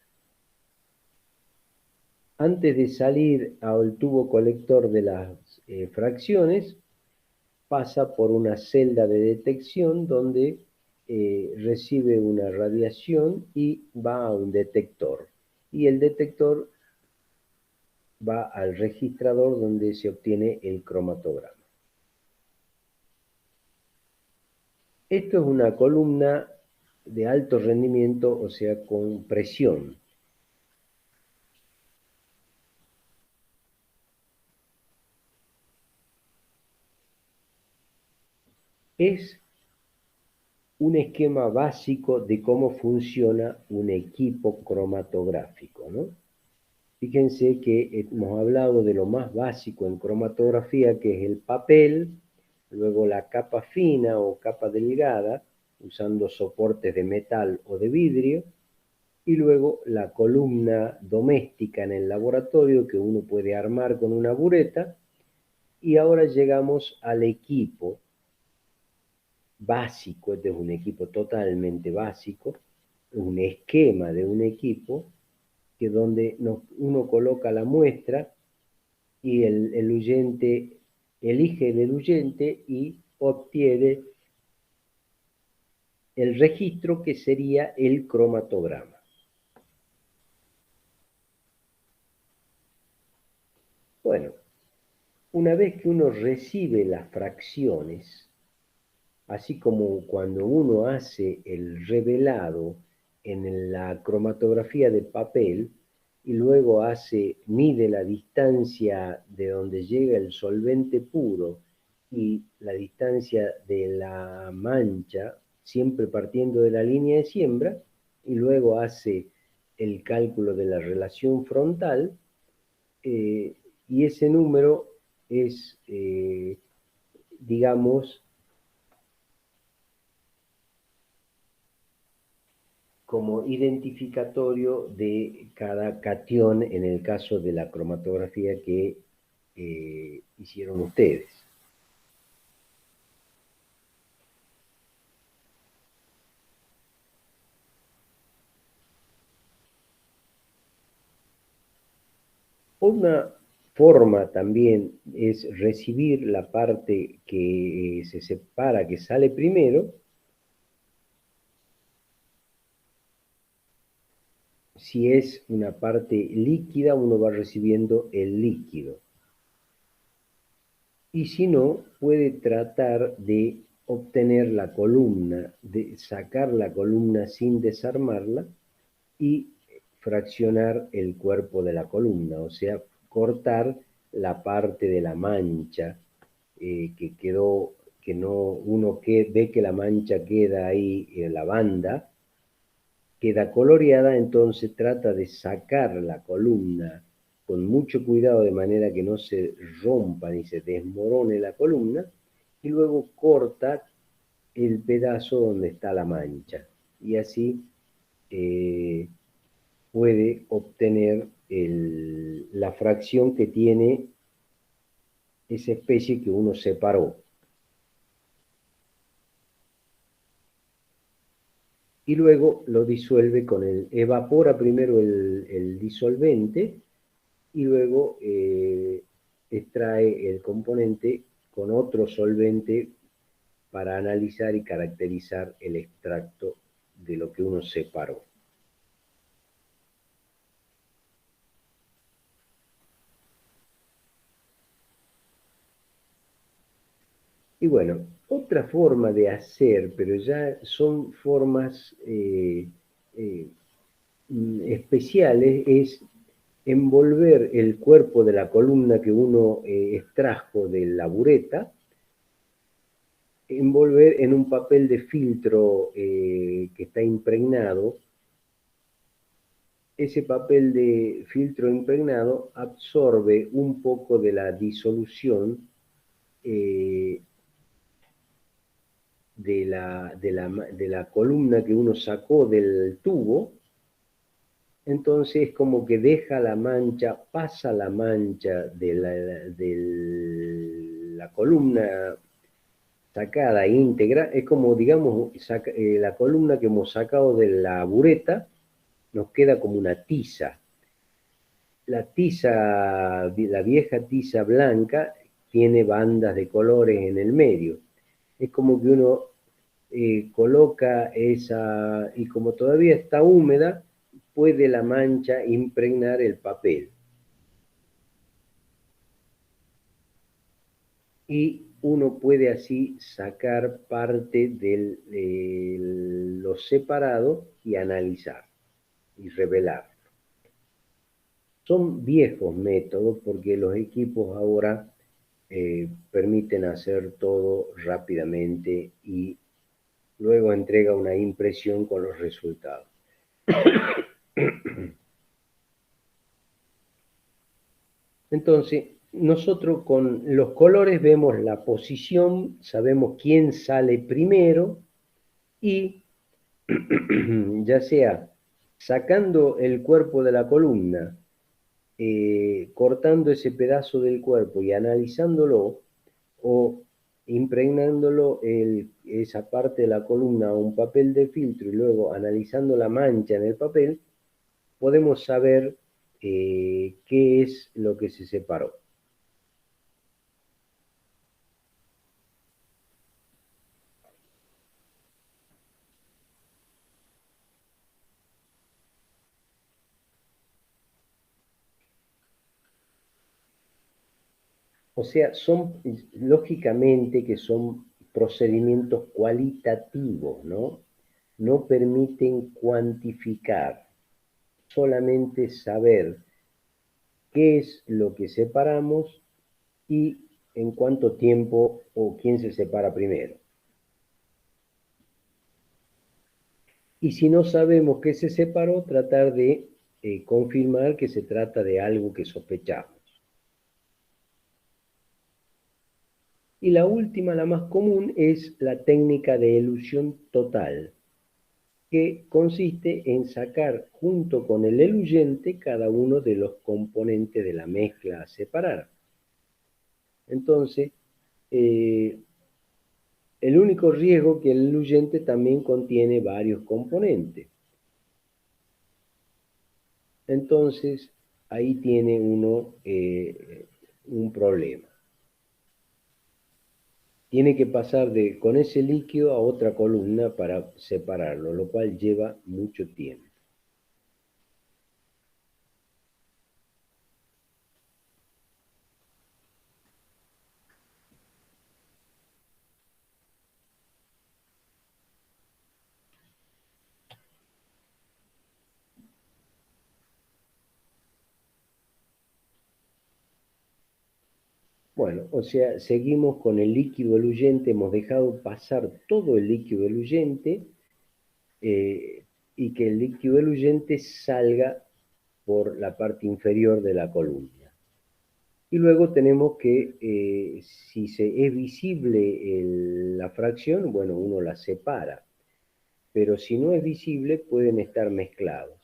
Antes de salir al tubo colector de las fracciones, pasa por una celda de detección donde recibe una radiación y va a un detector. Y el detector va al registrador donde se obtiene el cromatograma. Esto es una columna de alto rendimiento, o sea, con presión. Es un esquema básico de cómo funciona un equipo cromatográfico, ¿no? Fíjense que hemos hablado de lo más básico en cromatografía, que es el papel, luego la capa fina o capa delgada, usando soportes de metal o de vidrio, y luego la columna doméstica en el laboratorio que uno puede armar con una bureta, y ahora llegamos al equipo básico. Este es un equipo totalmente básico, un esquema de un equipo que donde uno coloca la muestra y el eluyente elige el eluyente y obtiene el registro que sería el cromatograma. Bueno, una vez que uno recibe las fracciones, así como cuando uno hace el revelado en la cromatografía de papel y luego mide la distancia de donde llega el solvente puro y la distancia de la mancha, siempre partiendo de la línea de siembra, y luego hace el cálculo de la relación frontal, y ese número es, digamos, como identificatorio de cada catión en el caso de la cromatografía que hicieron ustedes. Una forma también es recibir la parte que se separa, que sale primero. Si es una parte líquida, uno va recibiendo el líquido. Y si no, puede tratar de obtener la columna, de sacar la columna sin desarmarla y fraccionar el cuerpo de la columna, o sea, cortar la parte de la mancha que quedó, que no, ve que la mancha queda ahí en la banda, queda coloreada, entonces trata de sacar la columna con mucho cuidado de manera que no se rompa ni se desmorone la columna, y luego corta el pedazo donde está la mancha. Y así puede obtener la fracción que tiene esa especie que uno separó. Y luego lo disuelve evapora primero el disolvente y luego extrae el componente con otro solvente para analizar y caracterizar el extracto de lo que uno separó. Y bueno, otra forma de hacer, pero ya son formas especiales, es envolver el cuerpo de la columna que uno extrajo de la bureta, envolver en un papel de filtro que está impregnado. Ese papel de filtro impregnado absorbe un poco de la disolución de la columna que uno sacó del tubo. Entonces como que deja la mancha, pasa la mancha de la columna sacada íntegra, es como, digamos, la columna que hemos sacado de la bureta, nos queda como una tiza. La tiza, la vieja tiza blanca, tiene bandas de colores en el medio. Es como que uno coloca esa, y como todavía está húmeda, puede la mancha impregnar el papel. Y uno puede así sacar parte de lo separado y analizar y revelar. Son viejos métodos porque los equipos ahora permiten hacer todo rápidamente y luego entrega una impresión con los resultados. Entonces, nosotros con los colores vemos la posición, sabemos quién sale primero y ya sea sacando el cuerpo de la columna, cortando ese pedazo del cuerpo y analizándolo, o impregnándolo esa parte de la columna a un papel de filtro y luego analizando la mancha en el papel, podemos saber qué es lo que se separó. O sea, son lógicamente que son procedimientos cualitativos, ¿no? No permiten cuantificar, solamente saber qué es lo que separamos y en cuánto tiempo o quién se separa primero. Y si no sabemos qué se separó, tratar de confirmar que se trata de algo que sospechamos. Y la última, la más común, es la técnica de elusión total, que consiste en sacar junto con el eluyente cada uno de los componentes de la mezcla a separar. Entonces, el único riesgo que el eluyente también contiene varios componentes. Entonces, ahí tiene uno un problema. Tiene que pasar con ese líquido a otra columna para separarlo, lo cual lleva mucho tiempo. Bueno, o sea, seguimos con el líquido eluyente, hemos dejado pasar todo el líquido eluyente y que el líquido eluyente salga por la parte inferior de la columna. Y luego tenemos que, si es visible la fracción, bueno, uno la separa, pero si no es visible pueden estar mezclados.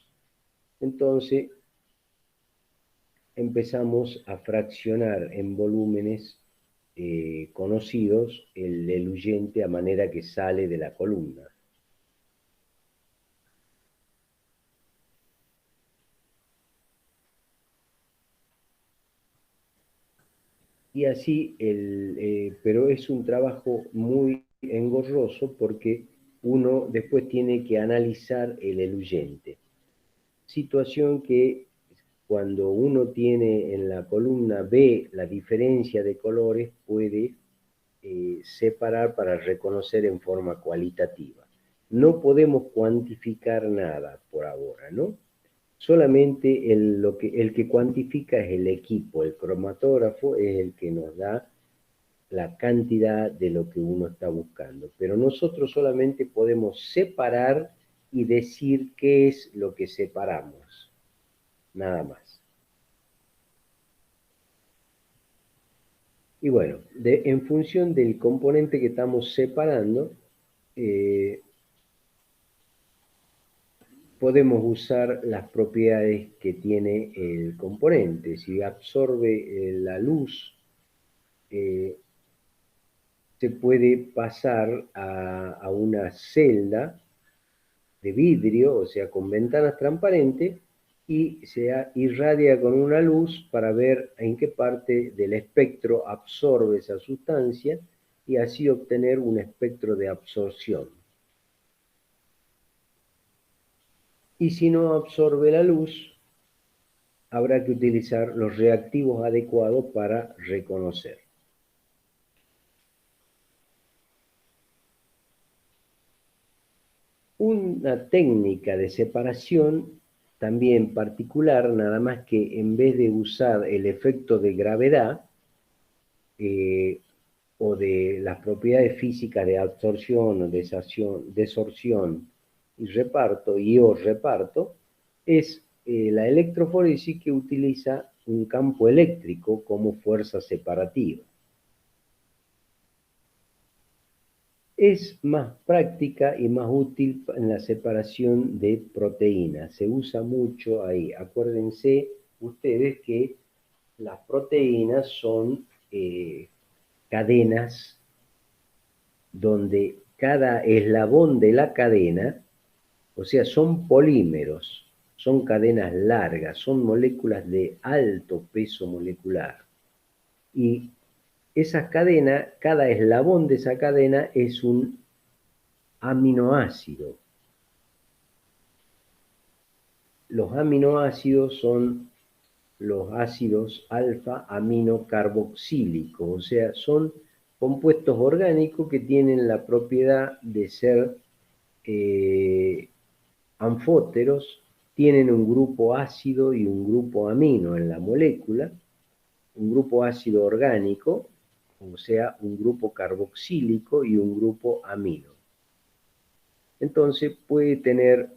Entonces empezamos a fraccionar en volúmenes conocidos el eluyente a manera que sale de la columna. Y así, pero es un trabajo muy engorroso porque uno después tiene que analizar el eluyente. Situación que cuando uno tiene en la columna ve la diferencia de colores, puede separar para reconocer en forma cualitativa. No podemos cuantificar nada por ahora, ¿no? Solamente el que cuantifica es el equipo, el cromatógrafo es el que nos da la cantidad de lo que uno está buscando. Pero nosotros solamente podemos separar y decir qué es lo que separamos, nada más. Y bueno, en función del componente que estamos separando, podemos usar las propiedades que tiene el componente. Si absorbe la luz, se puede pasar a una celda de vidrio, o sea, con ventanas transparentes, y se irradia con una luz para ver en qué parte del espectro absorbe esa sustancia y así obtener un espectro de absorción. Y si no absorbe la luz, habrá que utilizar los reactivos adecuados para reconocer. Una técnica de separación también particular, nada más que en vez de usar el efecto de gravedad o de las propiedades físicas de absorción o desorción y reparto, y o reparto, es la electroforesis, que utiliza un campo eléctrico como fuerza separativa. Es más práctica y más útil en la separación de proteínas. Se usa mucho ahí. Acuérdense ustedes que las proteínas son cadenas donde cada eslabón de la cadena, o sea, son polímeros, son cadenas largas, son moléculas de alto peso molecular. Y esa cadena, cada eslabón de esa cadena es un aminoácido. Los aminoácidos son los ácidos alfa-aminocarboxílicos, o sea, son compuestos orgánicos que tienen la propiedad de ser anfóteros, tienen un grupo ácido y un grupo amino en la molécula, un grupo ácido orgánico, o sea, un grupo carboxílico y un grupo amino. Entonces puede tener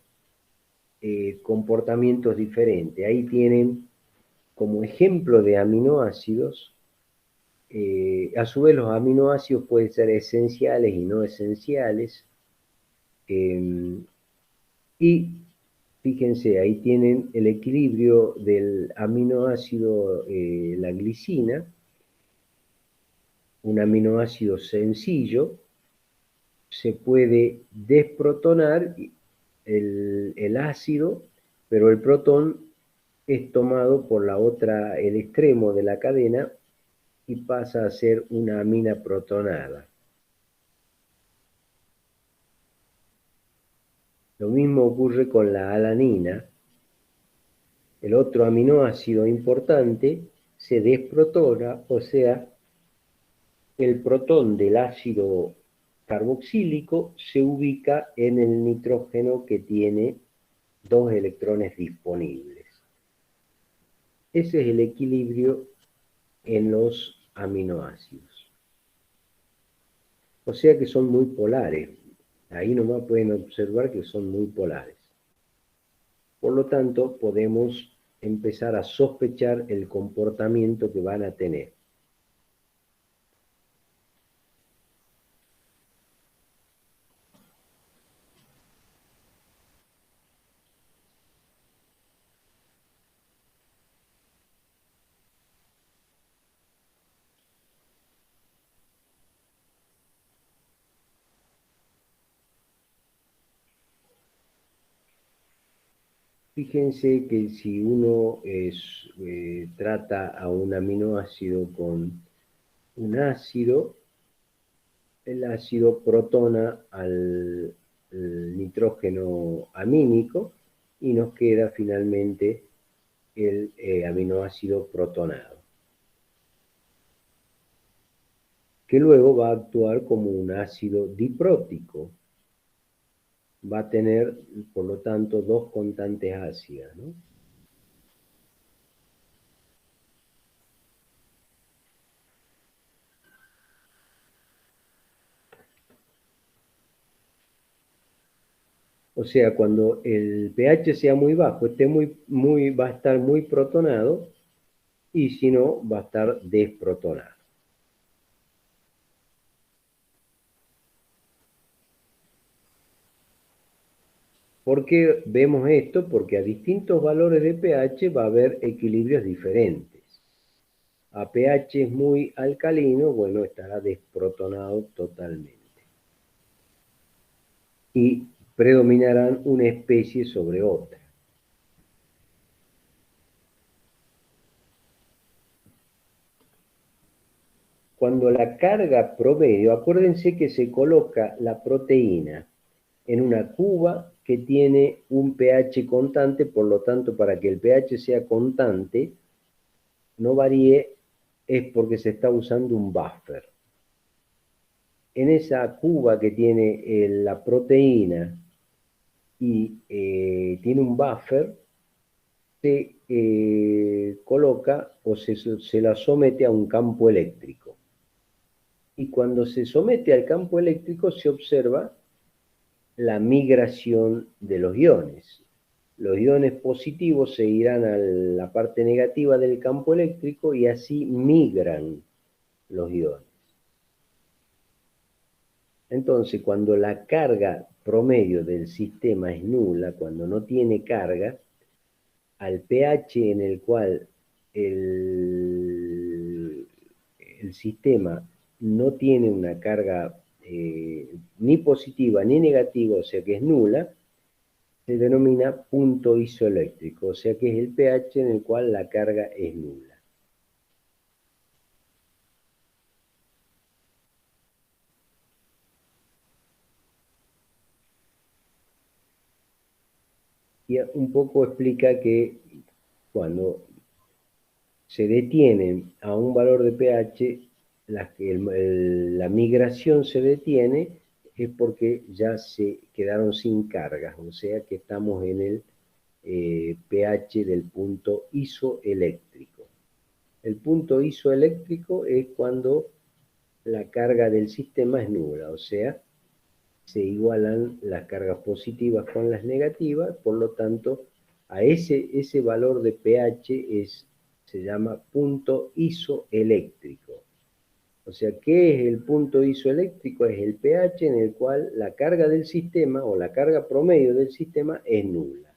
comportamientos diferentes. Ahí tienen como ejemplo de aminoácidos. A su vez, los aminoácidos pueden ser esenciales y no esenciales. Y fíjense, ahí tienen el equilibrio del aminoácido, la glicina, un aminoácido sencillo, se puede desprotonar el ácido, pero el protón es tomado por el extremo de la cadena y pasa a ser una amina protonada. Lo mismo ocurre con la alanina. El otro aminoácido importante se desprotona, o sea, el protón del ácido carboxílico se ubica en el nitrógeno que tiene 2 electrones disponibles. Ese es el equilibrio en los aminoácidos. O sea que son muy polares. Ahí nomás pueden observar que son muy polares. Por lo tanto, podemos empezar a sospechar el comportamiento que van a tener. Fíjense que si uno trata a un aminoácido con un ácido, el ácido protona al nitrógeno amínico y nos queda finalmente el aminoácido protonado, que luego va a actuar como un ácido diprótico. Va a tener, por lo tanto, 2 constantes ácidas, ¿no? O sea, cuando el pH sea muy bajo, va a estar muy protonado, y si no, va a estar desprotonado. ¿Por qué vemos esto? Porque a distintos valores de pH va a haber equilibrios diferentes. A pH muy alcalino, bueno, estará desprotonado totalmente. Y predominarán una especie sobre otra. Cuando la carga promedio, acuérdense que se coloca la proteína en una cuba que tiene un pH constante, por lo tanto, para que el pH sea constante, no varíe, es porque se está usando un buffer. En esa cuba que tiene la proteína y tiene un buffer, se coloca o se la somete a un campo eléctrico. Y cuando se somete al campo eléctrico se observa la migración de los iones. Los iones positivos se irán a la parte negativa del campo eléctrico y así migran los iones. Entonces, cuando la carga promedio del sistema es nula, cuando no tiene carga, al pH en el cual el sistema no tiene una carga ni positiva ni negativa, o sea que es nula, se denomina punto isoeléctrico, o sea que es el pH en el cual la carga es nula. Y un poco explica que cuando se detienen a un valor de pH, la migración se detiene, es porque ya se quedaron sin cargas, o sea que estamos en el pH del punto isoeléctrico. El punto isoeléctrico es cuando la carga del sistema es nula, o sea, se igualan las cargas positivas con las negativas, por lo tanto, a ese valor de pH se llama punto isoeléctrico. O sea, ¿qué es el punto isoeléctrico? Es el pH en el cual la carga del sistema o la carga promedio del sistema es nula.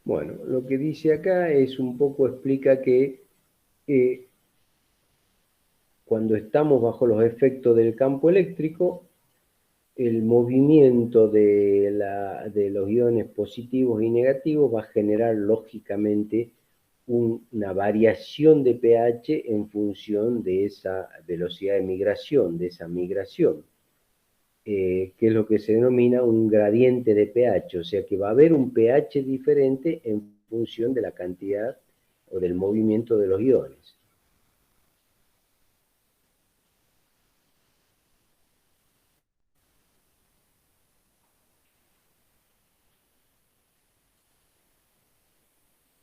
Bueno, lo que dice acá es un poco, explica que cuando estamos bajo los efectos del campo eléctrico, el movimiento de los iones positivos y negativos va a generar lógicamente una variación de pH en función de esa velocidad de migración, de esa migración, que es lo que se denomina un gradiente de pH, o sea que va a haber un pH diferente en función de la cantidad o del movimiento de los iones.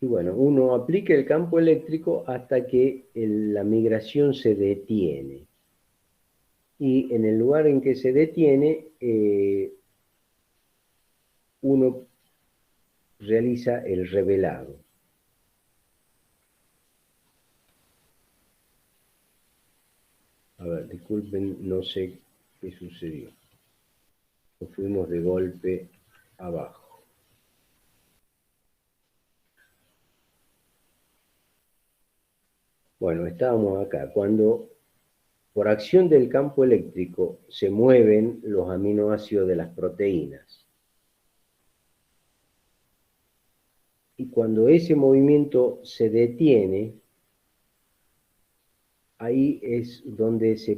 Y bueno, uno aplica el campo eléctrico hasta que la migración se detiene. Y en el lugar en que se detiene, uno realiza el revelado. A ver, disculpen, no sé qué sucedió. Nos fuimos de golpe abajo. Bueno, estábamos acá. Cuando por acción del campo eléctrico se mueven los aminoácidos de las proteínas. Y cuando ese movimiento se detiene, ahí es donde se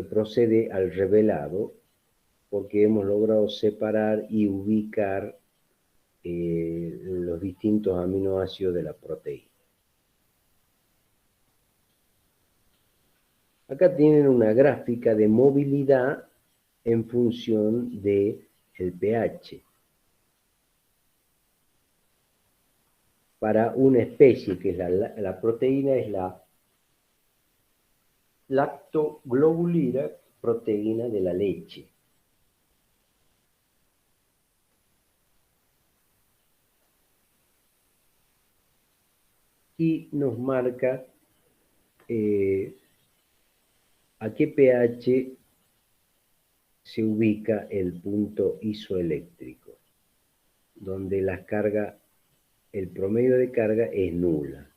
procede al revelado, porque hemos logrado separar y ubicar los distintos aminoácidos de la proteína. Acá tienen una gráfica de movilidad en función del pH. Para una especie, que es la proteína, es la lactoglobulina, proteína de la leche. Y nos marca a qué pH se ubica el punto isoeléctrico, donde la carga, el promedio de carga es nula.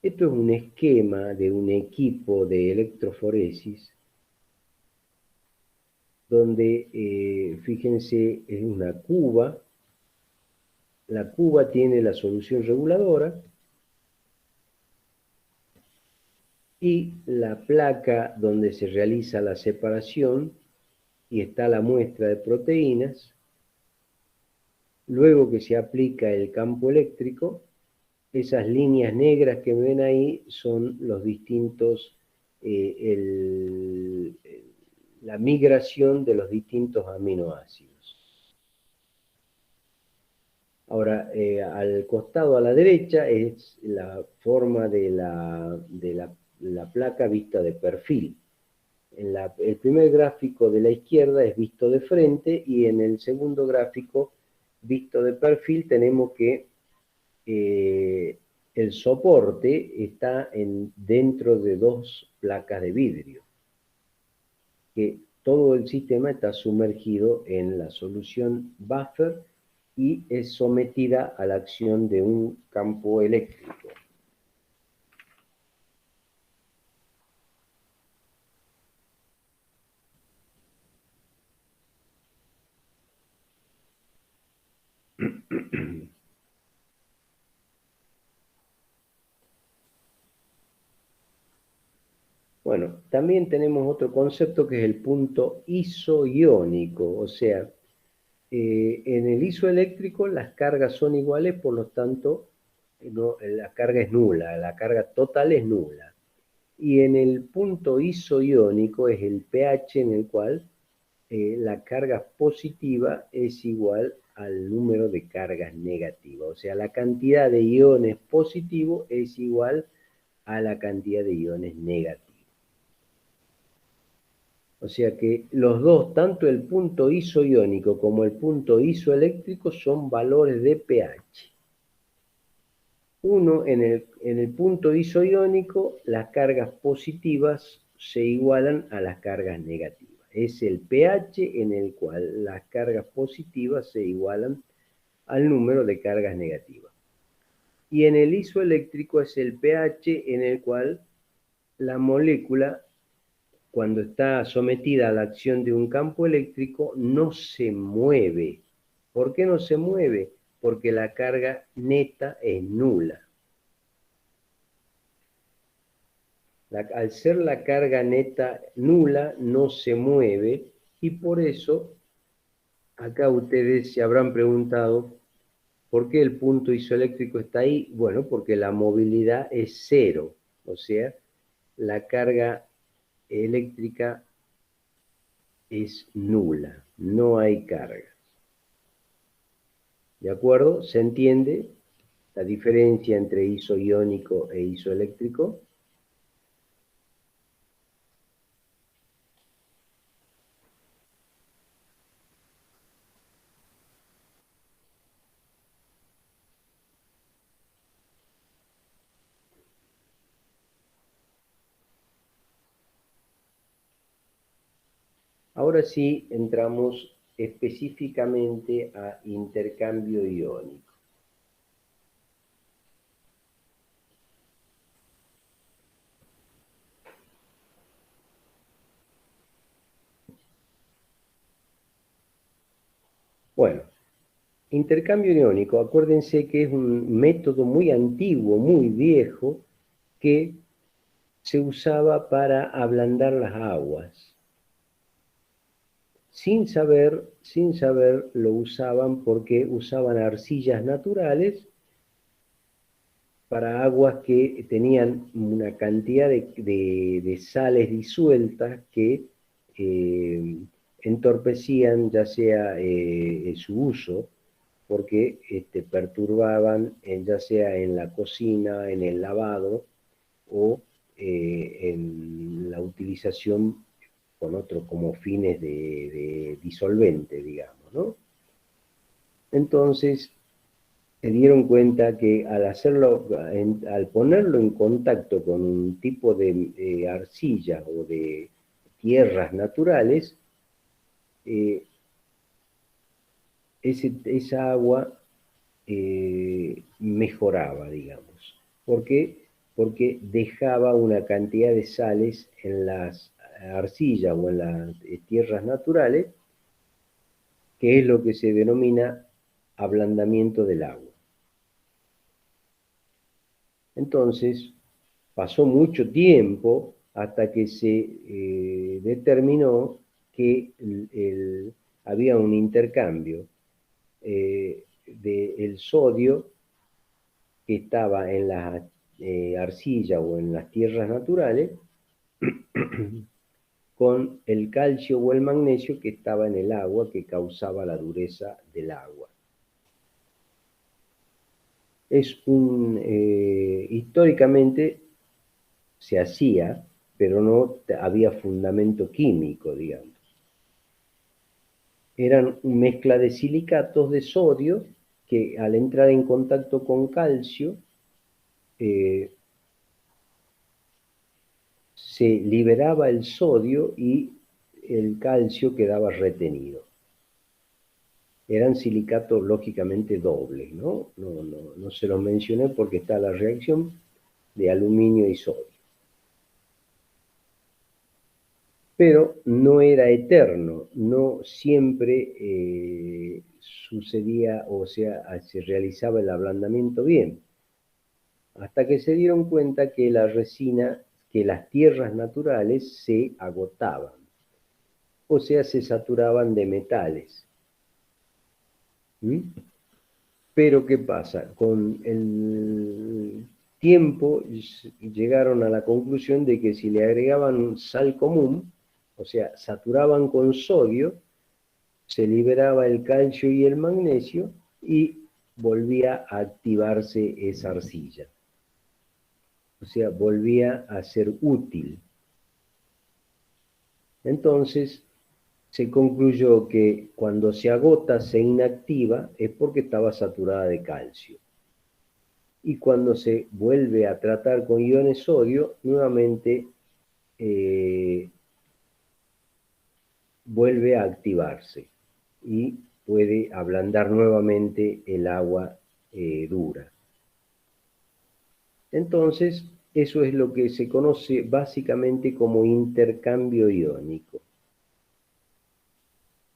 Esto es un esquema de un equipo de electroforesis donde, fíjense, es una cuba. La cuba tiene la solución reguladora y la placa donde se realiza la separación y está la muestra de proteínas. Luego que se aplica el campo eléctrico, esas líneas negras que ven ahí son los distintos, la migración de los distintos aminoácidos. Ahora, al costado a la derecha es la forma de la placa vista de perfil. El primer gráfico de la izquierda es visto de frente y en el segundo gráfico visto de perfil tenemos que el soporte está dentro de dos placas de vidrio, que todo el sistema está sumergido en la solución buffer y es sometida a la acción de un campo eléctrico. Bueno, también tenemos otro concepto que es el punto isoiónico, o sea, en el isoeléctrico las cargas son iguales, por lo tanto, la carga es nula, la carga total es nula. Y en el punto isoiónico es el pH en el cual la carga positiva es igual al número de cargas negativas. O sea, la cantidad de iones positivos es igual a la cantidad de iones negativos. O sea que los dos, tanto el punto isoiónico como el punto isoeléctrico, son valores de pH. Uno, en el punto isoiónico, las cargas positivas se igualan a las cargas negativas. Es el pH en el cual las cargas positivas se igualan al número de cargas negativas. Y en el isoeléctrico es el pH en el cual la molécula, cuando está sometida a la acción de un campo eléctrico, no se mueve. ¿Por qué no se mueve? Porque la carga neta es nula. Al ser la carga neta nula, no se mueve, y por eso acá ustedes se habrán preguntado por qué el punto isoeléctrico está ahí. Bueno, porque la movilidad es cero, o sea, la carga eléctrica es nula, no hay carga. ¿De acuerdo? ¿Se entiende la diferencia entre isoiónico e isoeléctrico? Ahora sí entramos específicamente a intercambio iónico. Bueno, intercambio iónico, acuérdense que es un método muy antiguo, muy viejo, que se usaba para ablandar las aguas. Sin saber, lo usaban porque usaban arcillas naturales para aguas que tenían una cantidad de sales disueltas que entorpecían ya sea su uso, porque perturbaban ya sea en la cocina, en el lavado o en la utilización con otros como fines de disolvente, digamos, ¿no? Entonces, se dieron cuenta que al ponerlo en contacto con un tipo de arcilla o de tierras naturales, eh, esa agua mejoraba, digamos. ¿Por qué? Porque dejaba una cantidad de sales en las arcillas o en las tierras naturales, que es lo que se denomina ablandamiento del agua. Entonces, pasó mucho tiempo hasta que se determinó que había un intercambio del sodio que estaba en la arcilla o en las tierras naturales con el calcio o el magnesio que estaba en el agua, que causaba la dureza del agua. Históricamente se hacía, pero no había fundamento químico, digamos. Eran mezcla de silicatos de sodio que al entrar en contacto con calcio se liberaba el sodio y el calcio quedaba retenido. Eran silicatos lógicamente dobles, ¿no? No se los mencioné porque está la reacción de aluminio y sodio. Pero no era eterno, no siempre sucedía, o sea, se realizaba el ablandamiento bien, hasta que se dieron cuenta que la resina que las tierras naturales se agotaban, o sea, se saturaban de metales. ¿Mm? Pero ¿qué pasa? Con el tiempo llegaron a la conclusión de que si le agregaban sal común, o sea, saturaban con sodio, se liberaba el calcio y el magnesio y volvía a activarse esa arcilla. O sea, volvía a ser útil. Entonces, se concluyó que cuando se agota, se inactiva, es porque estaba saturada de calcio. Y cuando se vuelve a tratar con iones sodio, nuevamente vuelve a activarse y puede ablandar nuevamente el agua dura. Entonces, eso es lo que se conoce básicamente como intercambio iónico.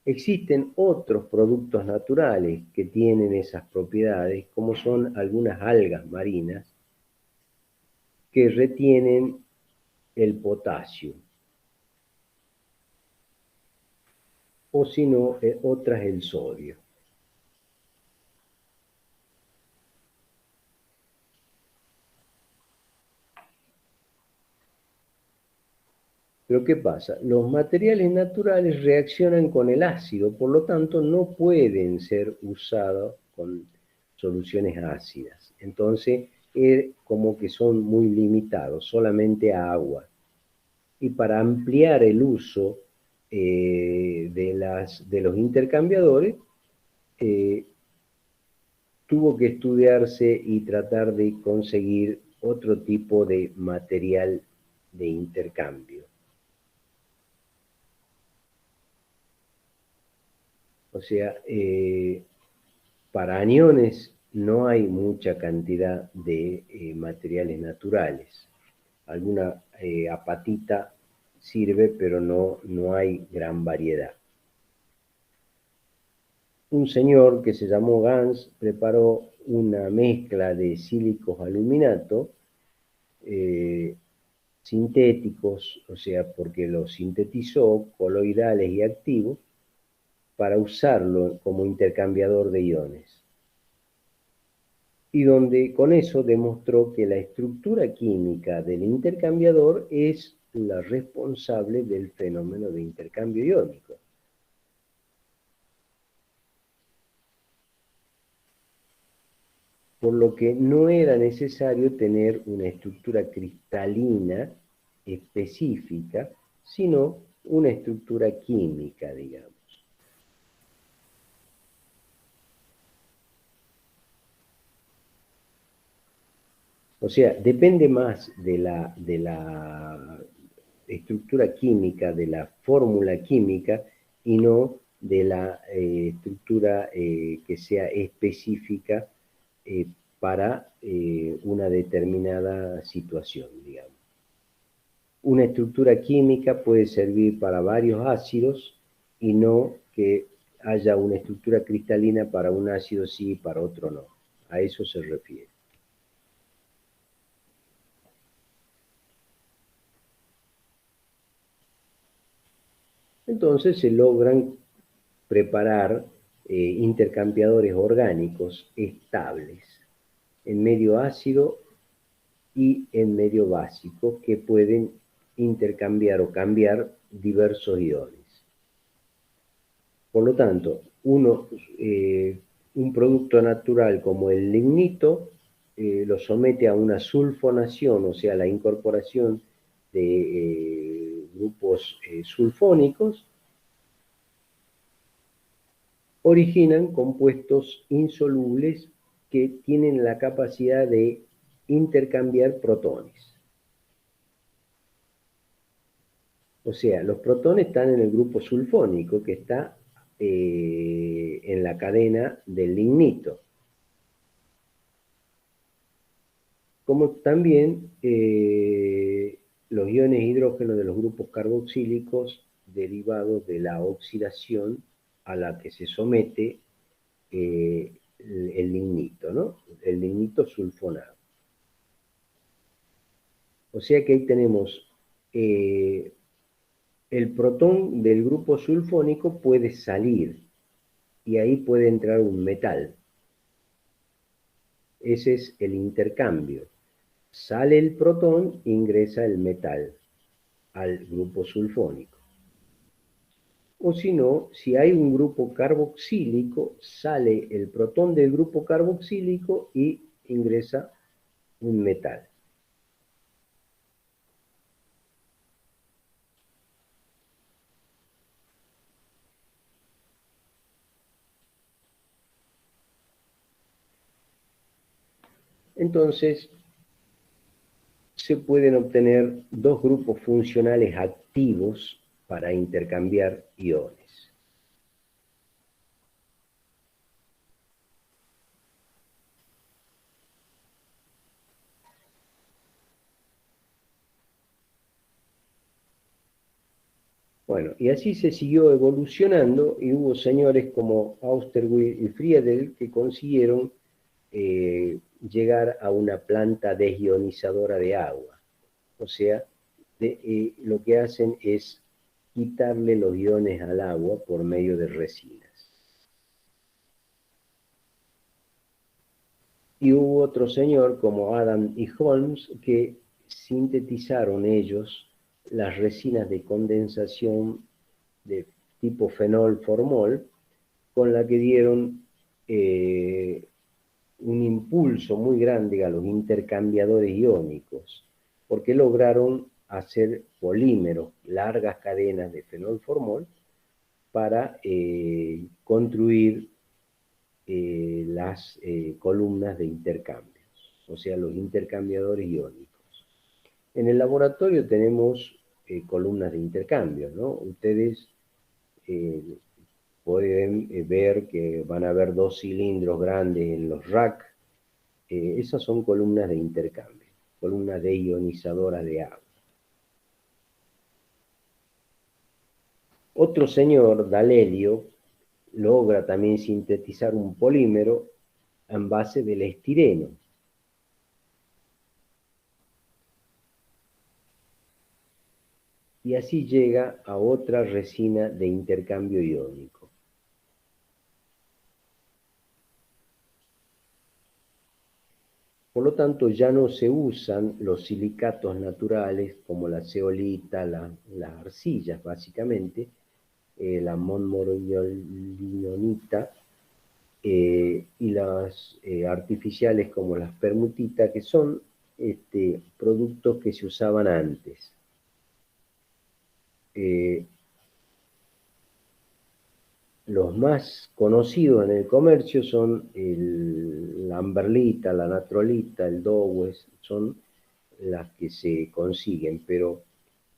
Existen otros productos naturales que tienen esas propiedades, como son algunas algas marinas que retienen el potasio, o si no, otras el sodio. Pero ¿qué pasa? Los materiales naturales reaccionan con el ácido, por lo tanto no pueden ser usados con soluciones ácidas. Entonces, como que son muy limitados, solamente a agua. Y para ampliar el uso de los intercambiadores, tuvo que estudiarse y tratar de conseguir otro tipo de material de intercambio. O sea, para aniones no hay mucha cantidad de materiales naturales. Alguna apatita sirve, pero no hay gran variedad. Un señor que se llamó Gans preparó una mezcla de sílicos aluminato sintéticos, o sea, porque los sintetizó, coloidales y activos, para usarlo como intercambiador de iones. Y donde con eso demostró que la estructura química del intercambiador es la responsable del fenómeno de intercambio iónico. Por lo que no era necesario tener una estructura cristalina específica, sino una estructura química, digamos. O sea, depende más de la estructura química, de la fórmula química, y no de la estructura que sea específica para una determinada situación, digamos. Una estructura química puede servir para varios ácidos y no que haya una estructura cristalina para un ácido sí y para otro no. A eso se refiere. Entonces se logran preparar intercambiadores orgánicos estables en medio ácido y en medio básico que pueden intercambiar o cambiar diversos iones. Por lo tanto, un producto natural como el lignito lo somete a una sulfonación, o sea, la incorporación de grupos sulfónicos, originan compuestos insolubles que tienen la capacidad de intercambiar protones. O sea, los protones están en el grupo sulfónico que está en la cadena del lignito. Como también los iones hidrógeno de los grupos carboxílicos derivados de la oxidación a la que se somete el lignito, ¿no? El lignito sulfonado. O sea que ahí tenemos el protón del grupo sulfónico puede salir y ahí puede entrar un metal. Ese es el intercambio. Sale el protón, ingresa el metal al grupo sulfónico. O si no, si hay un grupo carboxílico, sale el protón del grupo carboxílico y ingresa un metal. Entonces, se pueden obtener dos grupos funcionales activos para intercambiar iones. Bueno, y así se siguió evolucionando y hubo señores como Austerwitz y Friedel que consiguieron llegar a una planta desionizadora de agua. O sea, lo que hacen es quitarle los iones al agua por medio de resinas. Y hubo otro señor como Adam y Holmes que sintetizaron ellos las resinas de condensación de tipo fenol-formol, con la que dieron un impulso muy grande a los intercambiadores iónicos, porque lograron hacer polímeros, largas cadenas de fenol-formol, para construir las columnas de intercambios, o sea, los intercambiadores iónicos. En el laboratorio tenemos columnas de intercambio, ¿no? Ustedes pueden ver que van a haber dos cilindros grandes en los racks. Esas son columnas de intercambio, columnas deionizadoras de agua. Otro señor, D'Alelio, logra también sintetizar un polímero en base del estireno. Y así llega a otra resina de intercambio iónico. Por lo tanto, ya no se usan los silicatos naturales como la zeolita, las arcillas básicamente, la montmorillonita, y las artificiales como las permutitas, que son productos que se usaban antes. Los más conocidos en el comercio son la amberlita, la natrolita, el Dowes, son las que se consiguen, pero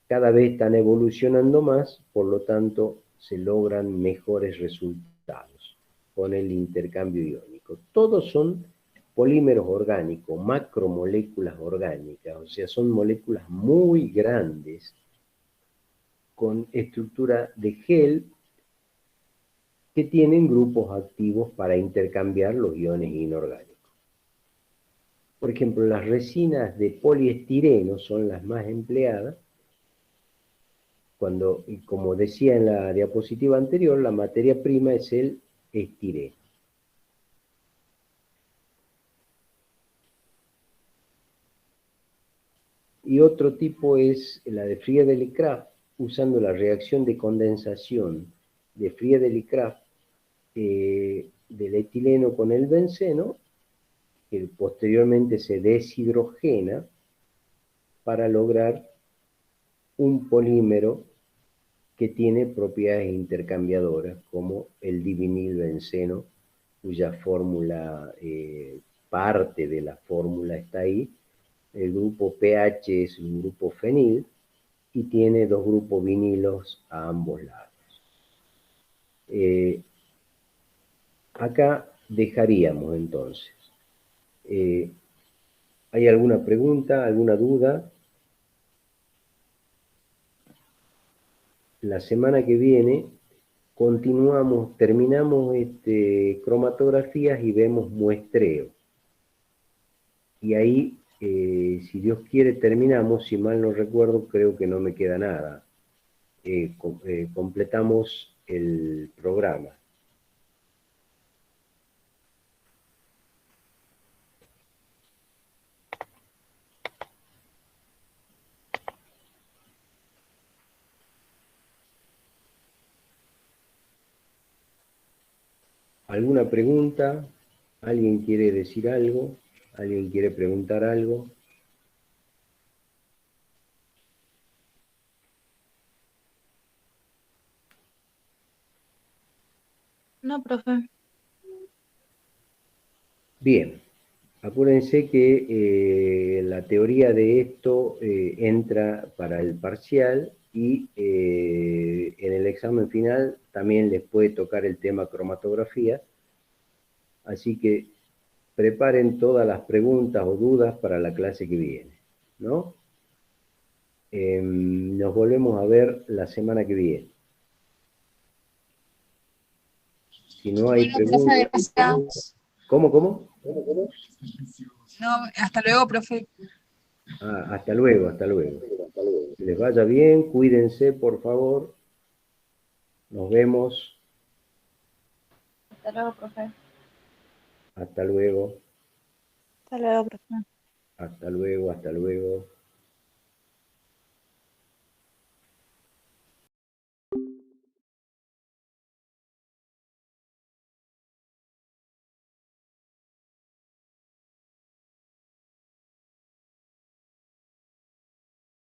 cada vez están evolucionando más, por lo tanto se logran mejores resultados con el intercambio iónico. Todos son polímeros orgánicos, macromoléculas orgánicas, o sea, son moléculas muy grandes con estructura de gel que tienen grupos activos para intercambiar los iones inorgánicos. Por ejemplo, las resinas de poliestireno son las más empleadas cuando, como decía en la diapositiva anterior, la materia prima es el estireno. Y otro tipo es la de Friedel-Crafts, usando la reacción de condensación de Friedel-Crafts del etileno con el benceno, que posteriormente se deshidrogena para lograr un polímero que tiene propiedades intercambiadoras, como el divinilbenceno, cuya fórmula, parte de la fórmula está ahí. El grupo pH es un grupo fenil y tiene dos grupos vinilos a ambos lados. Acá dejaríamos entonces. ¿Hay alguna pregunta, alguna duda? La semana que viene continuamos, terminamos cromatografías y vemos muestreo. Y ahí si Dios quiere, terminamos. Si mal no recuerdo, creo que no me queda nada. Completamos el programa. ¿Alguna pregunta? ¿Alguien quiere decir algo? ¿Alguien quiere preguntar algo? No, profe. Bien, acuérdense que la teoría de esto entra para el parcial y en el examen final también les puede tocar el tema cromatografía, así que preparen todas las preguntas o dudas para la clase que viene, ¿no? Nos volvemos a ver la semana que viene. Si no hay Bueno, profe, preguntas... gracias. ¿Cómo? No, hasta luego, profe. Ah, hasta luego, hasta luego. Que les vaya bien, cuídense, por favor. Nos vemos. Hasta luego, profe. Hasta luego. Hasta luego, profe. Hasta luego, hasta luego.